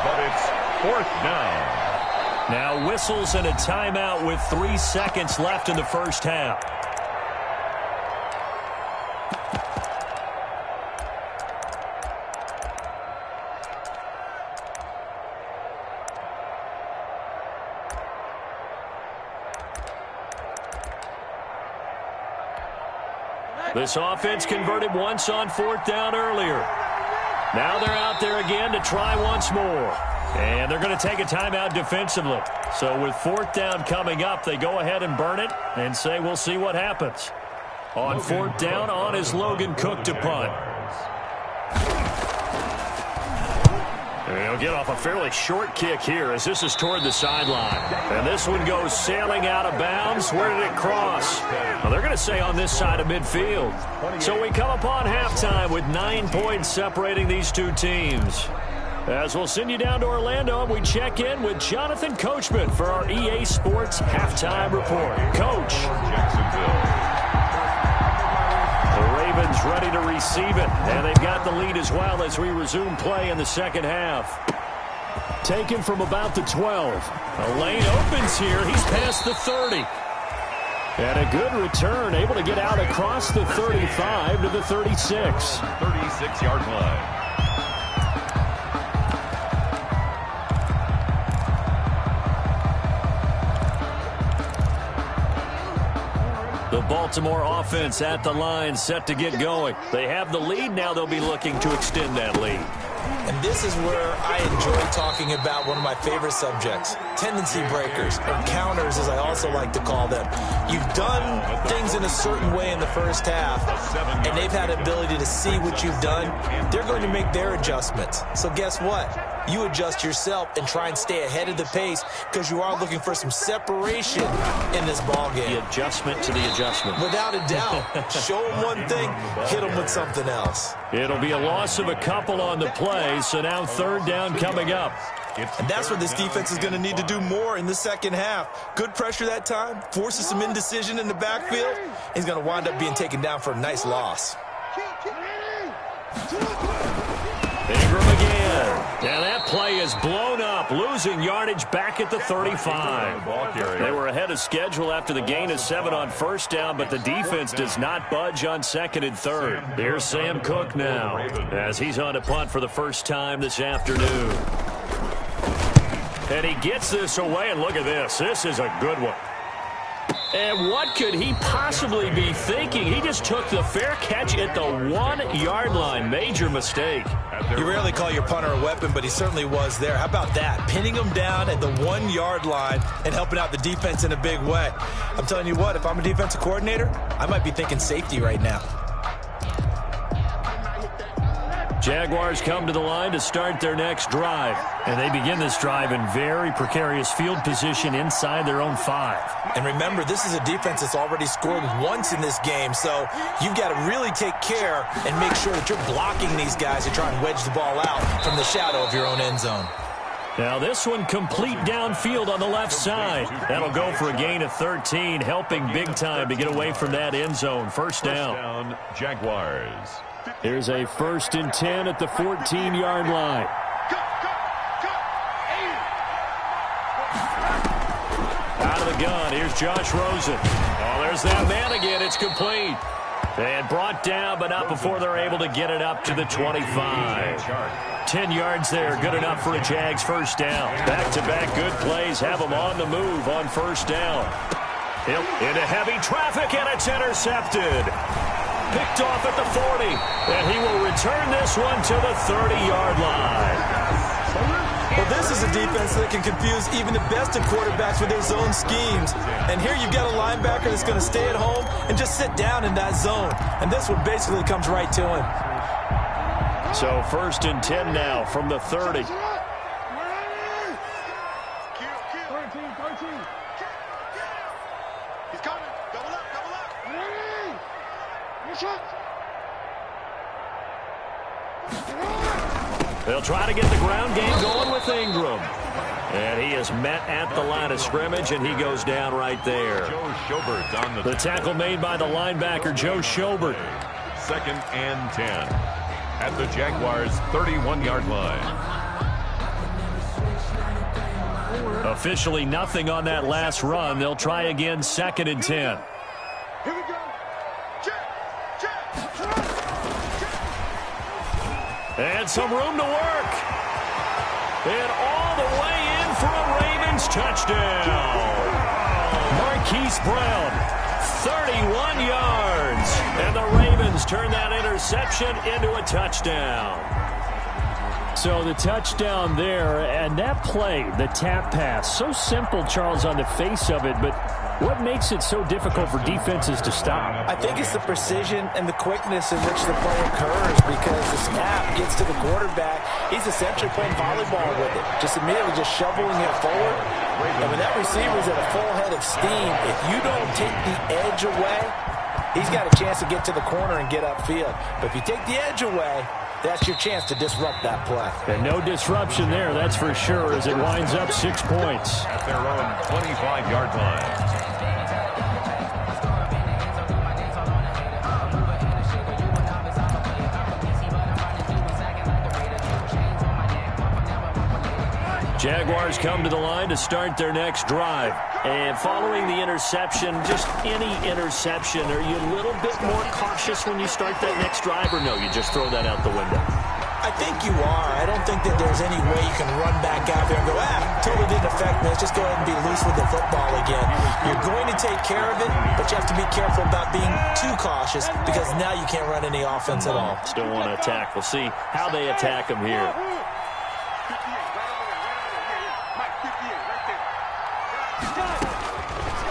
But it's 4th down. Now whistles and a timeout with 3 seconds left in the first half. This offense converted once on 4th down earlier. Now they're out there again to try once more. And they're going to take a timeout defensively. So with 4th down coming up, they go ahead and burn it and say we'll see what happens. On 4th down, on is Logan Cook to punt. He'll get off a fairly short kick here as this is toward the sideline. And this one goes sailing out of bounds. Where did it cross? Well, they're going to say on this side of midfield. So we come upon halftime with 9 points separating these two teams. As we'll send you down to Orlando, and we check in with Jonathan Coachman for our EA Sports Halftime Report. Coach. The Ravens ready to receive it, and they've got the lead as well as we resume play in the second half. Taken from about the 12. A lane opens here. He's past the 30. And a good return, able to get out across the 35 to the 36. 36-yard line. The Baltimore offense at the line, set to get going. They have the lead. Now they'll be looking to extend that lead. And this is where I enjoy talking about one of my favorite subjects, tendency breakers, or counters as I also like to call them. You've done things in a certain way in the first half, and they've had the ability to see what you've done. They're going to make their adjustments. So guess what? You adjust yourself and try and stay ahead of the pace because you are looking for some separation in this ball game. The adjustment to the adjustment. Without a doubt. Show them one thing, hit them with something else. It'll be a loss of a couple on the play, so now 3rd down coming up. And that's where this defense is going to need to do more in the second half. Good pressure that time, forces some indecision in the backfield. He's going to wind up being taken down for a nice loss. Ingram again. And that play is blown up, losing yardage back at the 35. They were ahead of schedule after the gain of 7 on 1st down, but the defense does not budge on 2nd and 3rd. Here's Sam Cook now as he's on a punt for the first time this afternoon. And he gets this away, and look at this. This is a good one. And what could he possibly be thinking? He just took the fair catch at the 1-yard line. Major mistake. You rarely call your punter a weapon, but he certainly was there. How about that? Pinning him down at the 1-yard line and helping out the defense in a big way. I'm telling you what, if I'm a defensive coordinator, I might be thinking safety right now. Jaguars come to the line to start their next drive. And they begin this drive in very precarious field position inside their own 5. And remember, this is a defense that's already scored once in this game, so you've got to really take care and make sure that you're blocking these guys to try and wedge the ball out from the shadow of your own end zone. Now this one complete downfield on the left side. That'll go for a gain of 13, helping big time to get away from that end zone. First down. Jaguars. Here's a 1st and 10 at the 14-yard line. Out of the gun, here's Josh Rosen. Oh, there's that man again. It's complete. And brought down, but not before they're able to get it up to the 25. 10 yards there, good enough for a Jags first down. Back-to-back good plays have them on the move on first down. Into heavy traffic, and it's intercepted. Picked off at the 40, and he will return this one to the 30-yard line. Well, this is a defense that can confuse even the best of quarterbacks with their zone schemes. And here you've got a linebacker that's going to stay at home and just sit down in that zone. And this one basically comes right to him. So 1st and 10 now from the 30. He's coming. Double up, double up. They'll try to get the ground game going with Ingram. And he is met at the line of scrimmage, and he goes down right there. Joe Schobert on the tackle made by the linebacker, Joe Schobert. 2nd and 10 at the Jaguars' 31-yard line. Officially nothing on that last run. They'll try again, 2nd and 10. Here we go. And some room to work. And all the way in for a Ravens touchdown. Marquise Brown, 31 yards. And the Ravens turn that interception into a touchdown. So the touchdown there, and that play, the tap pass, so simple, Charles, on the face of it, but what makes it so difficult for defenses to stop? I think it's the precision and the quickness in which the play occurs, because the snap gets to the quarterback. He's essentially playing volleyball with it, just immediately just shoveling it forward. And when that receiver's at a full head of steam, if you don't take the edge away, he's got a chance to get to the corner and get upfield. But if you take the edge away, that's your chance to disrupt that play. And no disruption there, that's for sure, as it winds up 6 points. At their own 25-yard line. Jaguars come to the line to start their next drive. And following the interception, just any interception, are you a little bit more cautious when you start that next drive, or no, you just throw that out the window? I think you are. I don't think that there's any way you can run back out there and go, totally didn't affect me. Let's just go ahead and be loose with the football again. You're going to take care of it, but you have to be careful about being too cautious, because now you can't run any offense at all. Still want to attack. We'll see how they attack them here.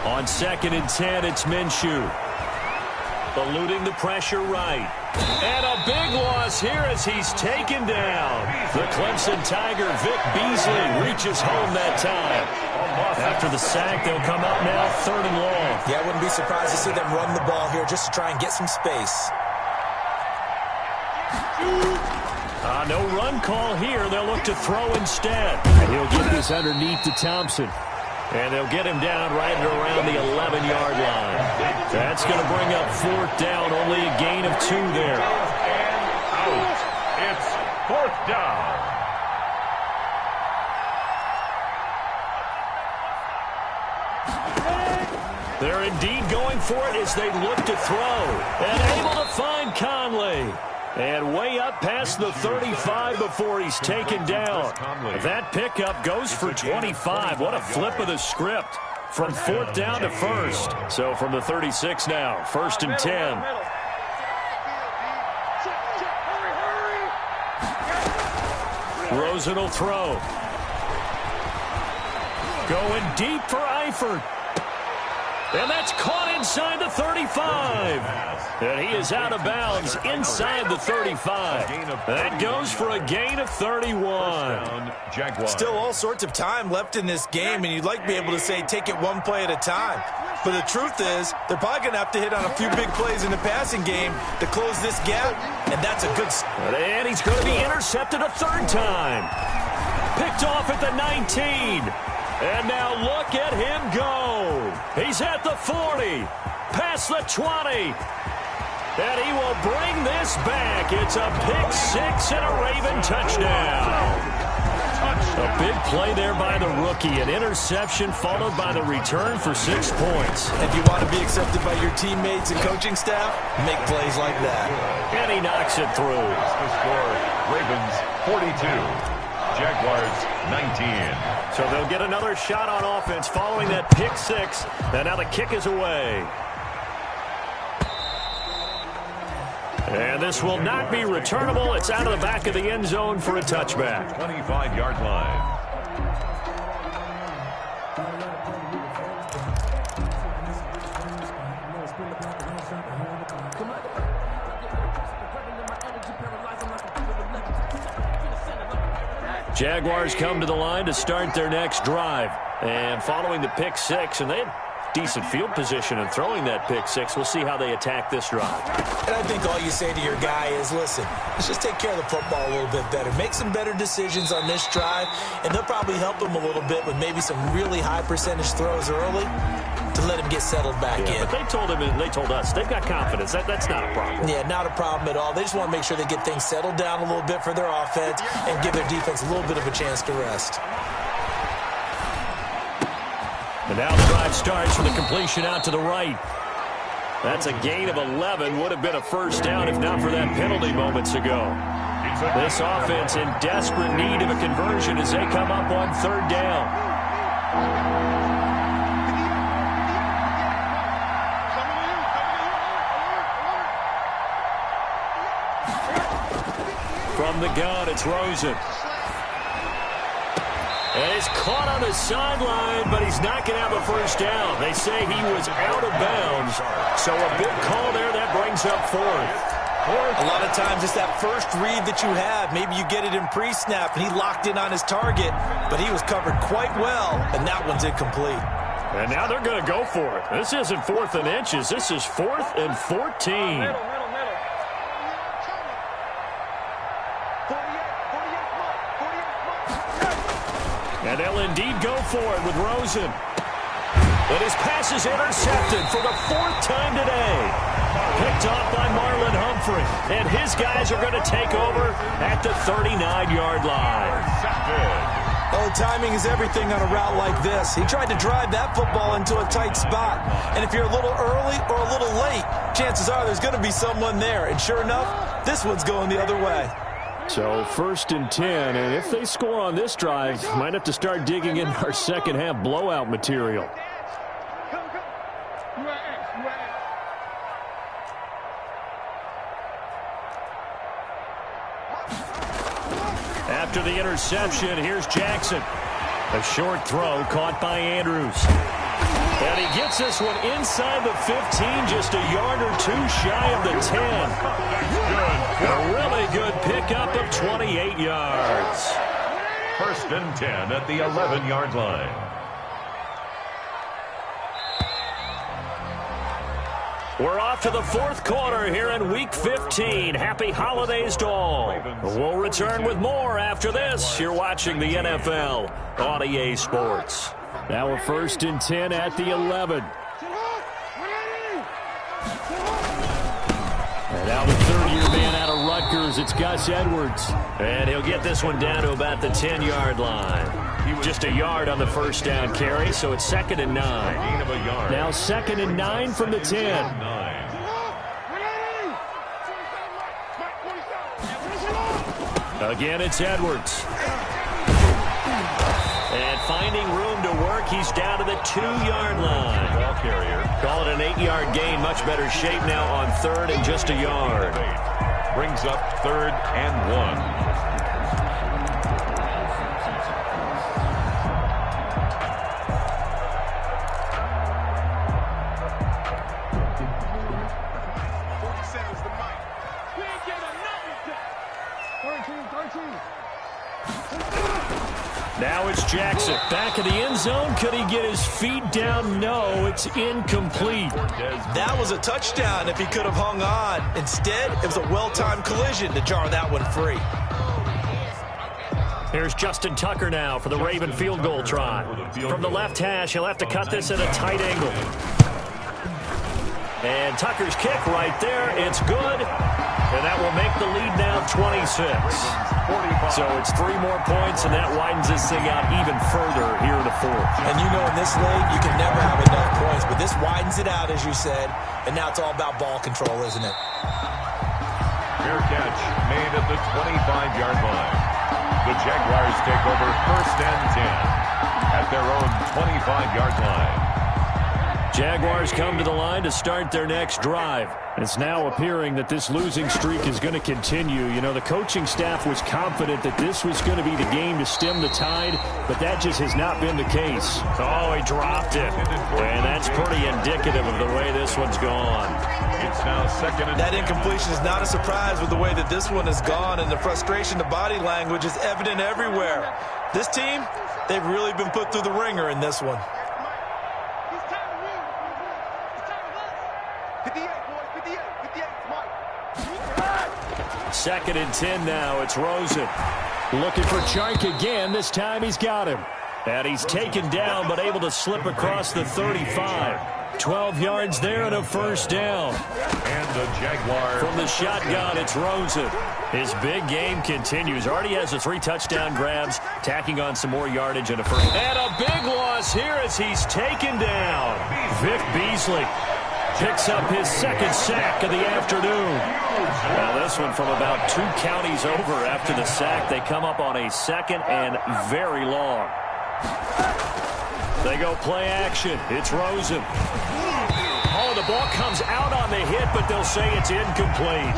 On 2nd and 10, it's Minshew. Eluding the pressure right. And a big loss here as he's taken down. The Clemson Tiger, Vic Beasley, reaches home that time. After the sack, they'll come up now 3rd and long. Yeah, I wouldn't be surprised to see them run the ball here just to try and get some space. No run call here. They'll look to throw instead. And he'll get this underneath to Thompson. And they'll get him down right around the 11-yard line. That's going to bring up 4th down. Only a gain of 2 there. And out. It's 4th down. They're indeed going for it as they look to throw. And able to find Conley. And way up past the 35 before he's taken down. That pickup goes for 25. What a flip of the script. From 4th down to 1st. So from the 36 now, 1st and 10. Rosen will throw. Going deep for Eifert. And that's caught inside the 35. And he is out of bounds inside the 35. That goes for a gain of 31. Still all sorts of time left in this game, and you'd like to be able to say take it one play at a time. But the truth is, they're probably going to have to hit on a few big plays in the passing game to close this gap, and that's a good start. And he's going to be intercepted a 3rd time. Picked off at the 19. And now look at him go. He's at the 40, past the 20. And he will bring this back. It's a pick 6 and a Raven touchdown. A big play there by the rookie. An interception followed by the return for 6 points. If you want to be accepted by your teammates and coaching staff, make plays like that. And he knocks it through. The score, Ravens 42. Jaguars 19. So they'll get another shot on offense following that pick 6. And now the kick is away. And this will not be returnable. It's out of the back of the end zone for a touchback. 25-yard line. Jaguars come to the line to start their next drive. And following the pick 6, and they had decent field position in throwing that pick 6. We'll see how they attack this drive. And I think all you say to your guy is, listen, let's just take care of the football a little bit better. Make some better decisions on this drive, and they'll probably help him a little bit with maybe some really high percentage throws early to let him get settled back in. But they told him, and they told us, they've got confidence. That's not a problem. Yeah, not a problem at all. They just want to make sure they get things settled down a little bit for their offense and give their defense a little bit of a chance to rest. And now the drive starts from the completion out to the right. That's a gain of 11. Would have been a 1st down if not for that penalty moments ago. This offense in desperate need of a conversion as they come up on 3rd down. From the gun, it's Rosen. And he's caught on the sideline, but he's not going to have a first down. They say he was out of bounds. So a big call there that brings up fourth. A lot of times it's that first read that you have. Maybe you get it in pre-snap, and he locked in on his target, but he was covered quite well, and that one's incomplete. And now they're going to go for it. This isn't 4th and inches. This is 4th and 14. And they'll indeed go for it with Rosen. But his pass is intercepted for the 4th time today. Picked off by Marlon Humphrey. And his guys are going to take over at the 39-yard line. Oh, timing is everything on a route like this. He tried to drive that football into a tight spot. And if you're a little early or a little late, chances are there's going to be someone there. And sure enough, this one's going the other way. So 1st and 10, and if they score on this drive, might have to start digging in our second half blowout material. After the interception, here's Jackson. A short throw caught by Andrews. And he gets this one inside the 15, just a yard or two shy of the 10. A really good pickup of 28 yards. 1st and 10 at the 11-yard line. We're off to the 4th quarter here in Week 15. Happy holidays to all. We'll return with more after this. You're watching the NFL on EA Sports. Now a 1st and 10 at the 11. And now the third-year man out of Rutgers, it's Gus Edwards. And he'll get this one down to about the 10-yard line. Just a yard on the first down carry, so it's 2nd and 9. Now 2nd and 9 from the 10. Again, it's Edwards. And finding room to work, he's down to the 2-yard line. Ball carrier. Call it an 8-yard gain. Much better shape now on 3rd and just a yard. Brings up 3rd and 1. Now it's Jackson. Back in the end zone. Could he get his feet down? No, it's incomplete. That was a touchdown if he could have hung on. Instead, it was a well-timed collision to jar that one free. Here's Justin Tucker now for the Raven field goal try. From the left hash, he'll have to cut this at a tight angle. And Tucker's kick right there. It's good. And that will make the lead now 26. So it's 3 more points, and that widens this thing out even further here in the 4th. And you know in this league, you can never have enough points, but this widens it out, as you said, and now it's all about ball control, isn't it? Fair catch made at the 25-yard line. The Jaguars take over 1st and 10 at their own 25-yard line. Jaguars come to the line to start their next drive. It's now appearing that this losing streak is going to continue. You know, the coaching staff was confident that this was going to be the game to stem the tide, but that just has not been the case. Oh, he dropped it. And that's pretty indicative of the way this one's gone. It's now 2nd and 10. That incompletion is not a surprise with the way that this one has gone, and the frustration, the body language is evident everywhere. This team, they've really been put through the ringer in this one. 2nd and 10 now. It's Rosen. Looking for Chark again. This time he's got him. And he's taken down but able to slip across the 35. 12 yards there and a first down. And the Jaguars. From the shotgun, it's Rosen. His big game continues. Already has the 3 touchdown grabs, tacking on some more yardage and a first. And a big loss here as he's taken down. Vic Beasley picks up his 2nd sack of the afternoon. Now this one from about 2 counties over after the sack. They come up on a 2nd and very long. They go play action. It's Rosen. Oh, the the ball comes out on the hit, but they'll say it's incomplete.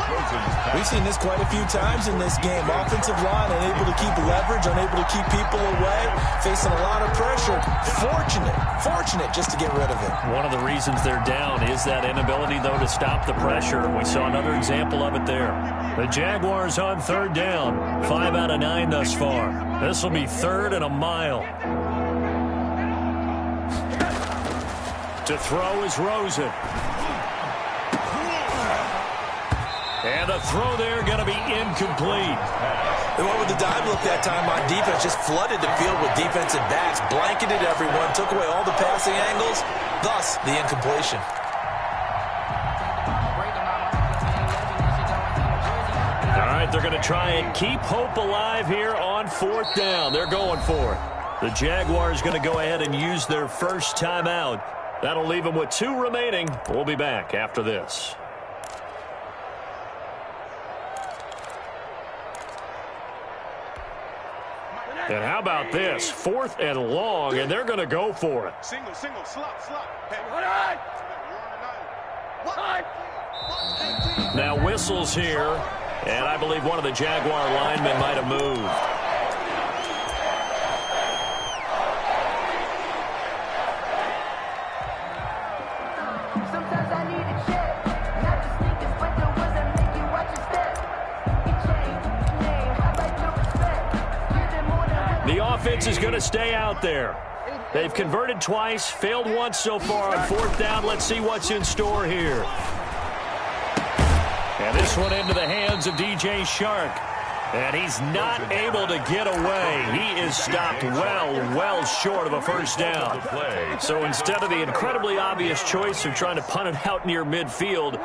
We've seen this quite a few times in this game. Offensive line unable to keep leverage, unable to keep people away, facing a lot of pressure. Fortunate just to get rid of it. One of the reasons they're down is that inability, though, to stop the pressure. We saw another example of it there. The Jaguars on third down. 5 out of 9 thus far. This will be 3rd and a mile. To throw is Rosen. And the throw there going to be incomplete. They went with the dime look that time on defense. Just flooded the field with defensive backs. Blanketed everyone. Took away all the passing angles. Thus, the incompletion. All right, they're going to try and keep hope alive here on 4th down. They're going for it. The Jaguars going to go ahead and use their first timeout. That'll leave them with 2 remaining. We'll be back after this. And how about this? 4th and long, and they're going to go for it. Single, slot. Hey, Now whistles here, and I believe one of the Jaguar linemen might have moved. The offense is going to stay out there. They've converted twice, failed once so far on 4th down. Let's see what's in store here. And this one into the hands of DJ Shark. And he's not able to get away. He is stopped well short of a first down. So instead of the incredibly obvious choice of trying to punt it out near midfield,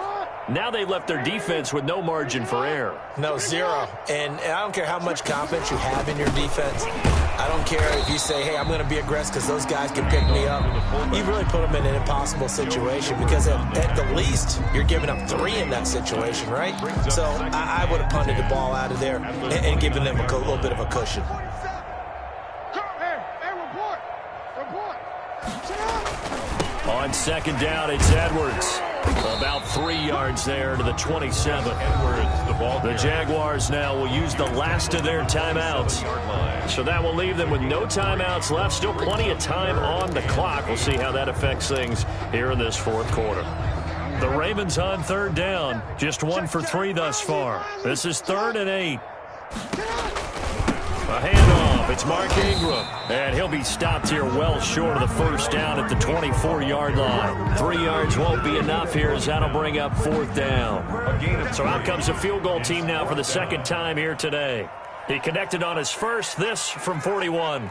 now they've left their defense with no margin for error. No, 0. And I don't care how much confidence you have in your defense. I don't care if you say, hey, I'm going to be aggressive because those guys can pick me up. You really put them in an impossible situation because at the least, you're giving up 3 in that situation, right? So I would have punted the ball out of there and given them a little bit of a cushion. On 2nd down, it's Edwards. About 3 yards there to the 27. The Jaguars now will use the last of their timeouts. So that will leave them with no timeouts left. Still plenty of time on the clock. We'll see how that affects things here in this 4th quarter. The Ravens on 3rd down. Just 1 for 3 thus far. This is 3rd and 8. A handoff. It's Mark Ingram. And he'll be stopped here well short of the first down at the 24-yard line. 3 yards won't be enough here as that'll bring up 4th down. So out comes the field goal team now for the 2nd time here today. He connected on his first, this from 41.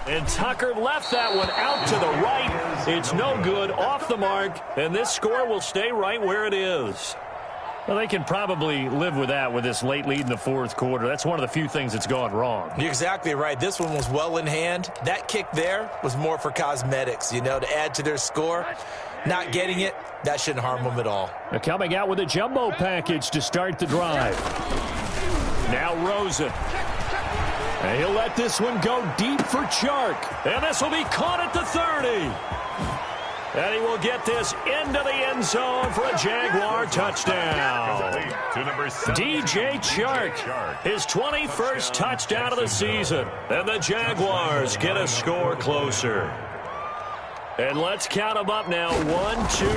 And Tucker left that one out to the right. It's no good, off the mark, and this score will stay right where it is. Well, they can probably live with that with this late lead in the 4th quarter. That's one of the few things that's gone wrong. You're exactly right. This one was well in hand. That kick there was more for cosmetics, to add to their score. Not getting it, that shouldn't harm them at all. They're coming out with a jumbo package to start the drive. Now Rosen. And he'll let this one go deep for Chark. And this will be caught at the 30. And he will get this into the end zone for a Jaguar touchdown. DJ Chark, his 21st touchdown of the season. And the Jaguars get a score closer. And let's count them up now. 1, 2,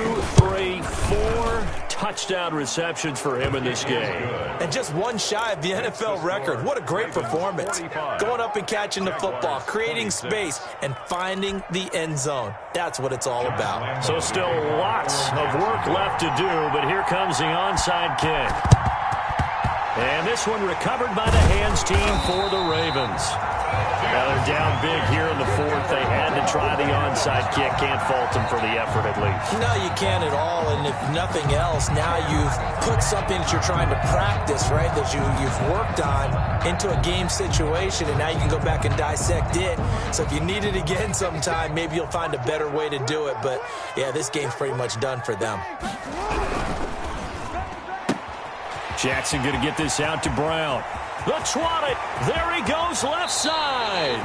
3, 4 touchdown receptions for him in this game. And just 1 shy of the NFL record. What a great performance. Going up and catching the football, creating space, and finding the end zone. That's what it's all about. So still lots of work left to do, but here comes the onside kick. And this one recovered by the hands team for the Ravens. Now they're down big here in the 4th. They had to try the onside kick. Can't fault them for the effort at least. No, you can't at all. And if nothing else, now you've put something that you're trying to practice, right, that you've worked on into a game situation, and now you can go back and dissect it. So if you need it again sometime, maybe you'll find a better way to do it. But, yeah, this game's pretty much done for them. Jackson going to get this out to Brown. The twat it. There he goes left side.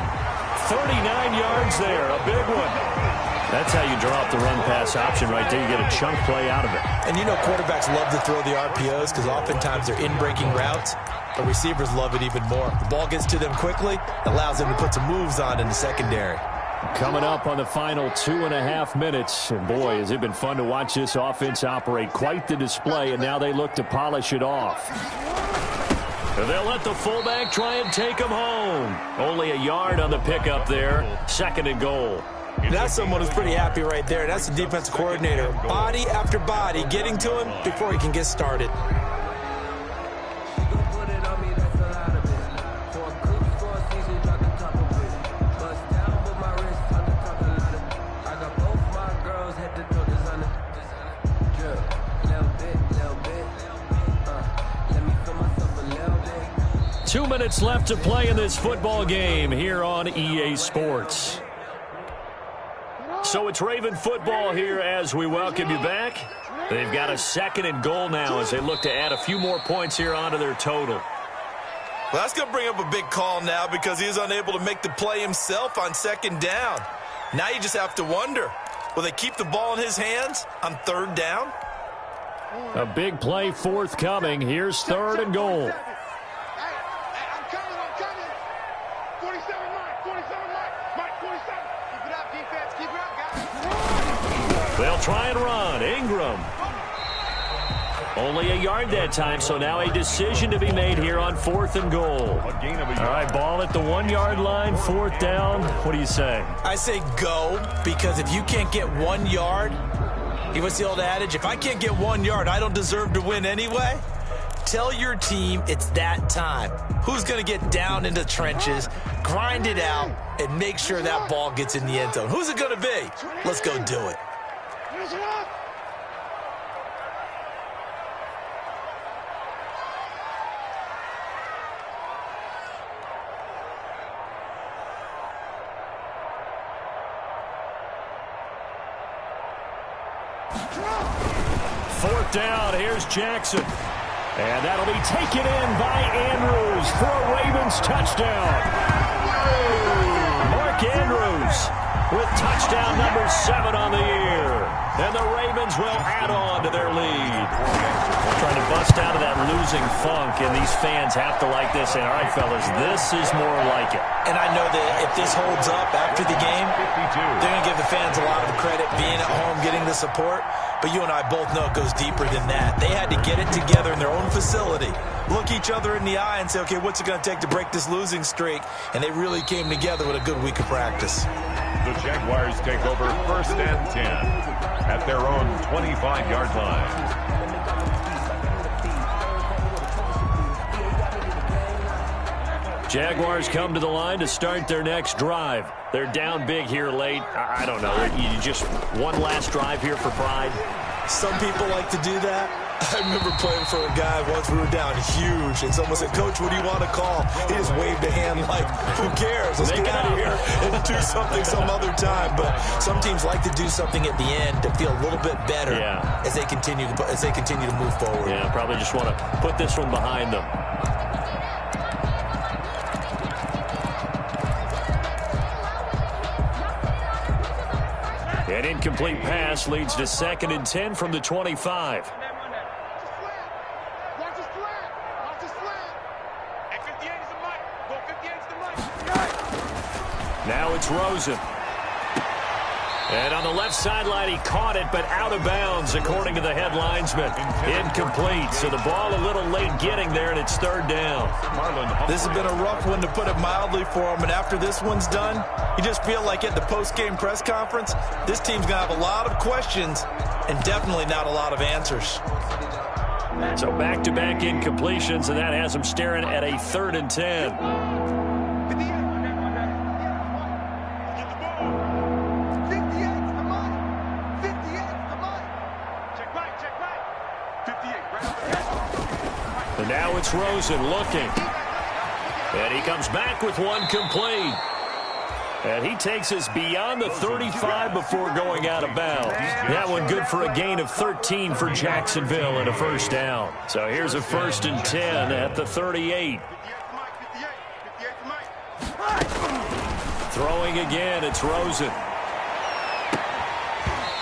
39 yards there. A big one. That's how you draw up the run-pass option right there. You get a chunk play out of it. And you know quarterbacks love to throw the RPOs because oftentimes they're in-breaking routes. But receivers love it even more. The ball gets to them quickly, allows them to put some moves on in the secondary. Coming up on the final 2.5 minutes. And boy, has it been fun to watch this offense operate. Quite the display, and now they look to polish it off. They'll let the fullback try and take him home. Only a yard on the pickup there. 2nd and goal. That's someone who's pretty happy right there. That's the defensive coordinator. Body after body getting to him before he can get started. Two minutes left to play in this football game here on EA Sports. So it's Raven football here as we welcome you back. They've got a 2nd and goal now as they look to add a few more points here onto their total. Well, that's going to bring up a big call now because he's unable to make the play himself on 2nd down. Now you just have to wonder, will they keep the ball in his hands on 3rd down? A big play forthcoming. Here's 3rd and goal. They'll try and run. Ingram. Only a yard that time, so now a decision to be made here on 4th and goal. All right, ball at the 1-yard line, 4th down. What do you say? I say go, because if you can't get 1 yard, what's the old adage? If I can't get 1 yard, I don't deserve to win anyway. Tell your team it's that time. Who's going to get down into the trenches, grind it out, and make sure that ball gets in the end zone? Who's it going to be? Let's go do it. Fourth down, here's Jackson. And that'll be taken in by Andrews for a Ravens touchdown. Mark Andrews with touchdown number 7 on the year. And the Ravens will add on to their lead. Trying to bust out of that losing funk, and these fans have to like this. And all right, fellas, this is more like it. And I know that if this holds up after the game, they're going to give the fans a lot of credit being at home, getting the support. But you and I both know it goes deeper than that. They had to get it together in their own facility, look each other in the eye and say, okay, what's it going to take to break this losing streak? And they really came together with a good week of practice. The Jaguars take over 1st and 10 at their own 25-yard line. Jaguars come to the line to start their next drive. They're down big here late. I don't know. You just one last drive here for pride. Some people like to do that. I remember playing for a guy once. We were down huge, and someone said, "Coach, what do you want to call?" He just waved a hand like, "Who cares? Let's get out of here and do something some other time." But some teams like to do something at the end to feel a little bit better as they continue to move forward. Yeah, probably just want to put this one behind them. An incomplete pass leads to 2nd and 10 from the 25. Now it's Rosen. And on the left sideline, he caught it, but out of bounds, according to the head linesman. Incomplete. So the ball a little late getting there, and it's 3rd down. This has been a rough one, to put it mildly, for him. And after this one's done, you just feel like at the post-game press conference, this team's going to have a lot of questions and definitely not a lot of answers. So back-to-back incompletions, and that has them staring at a 3rd and 10. And now it's Rosen looking. And he comes back with one complete. And he takes us beyond the 35 before going out of bounds. That one good for a gain of 13 for Jacksonville and a first down. So here's a 1st and 10 at the 38. Throwing again, it's Rosen.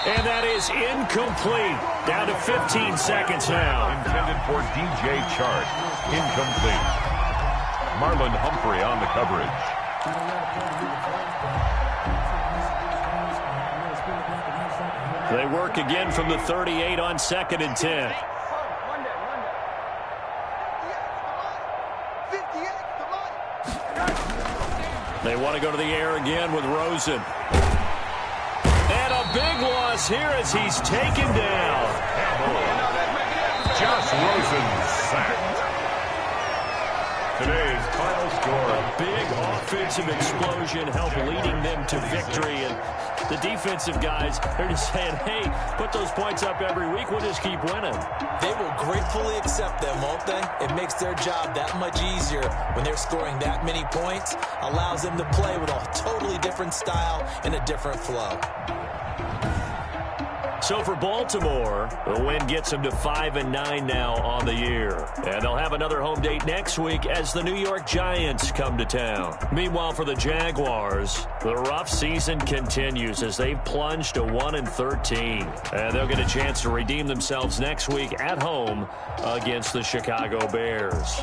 And that is incomplete. Down to 15 seconds now. Intended for DJ Chark. Incomplete. Marlon Humphrey on the coverage. They work again from the 38 on 2nd and 10. They want to go to the air again with Rosen. And a big loss here as he's taken down. Josh Rosen sacked. Today's final score. A big offensive explosion helped leading them to victory. And the defensive guys, they're just saying, hey, put those points up every week. We'll just keep winning. They will gratefully accept them, won't they? It makes their job that much easier when they're scoring that many points. Allows them to play with a totally different style and a different flow. So for Baltimore, the win gets them to 5-9 now on the year. And they'll have another home date next week as the New York Giants come to town. Meanwhile, for the Jaguars, the rough season continues as they've plunged to 1-13. And they'll get a chance to redeem themselves next week at home against the Chicago Bears.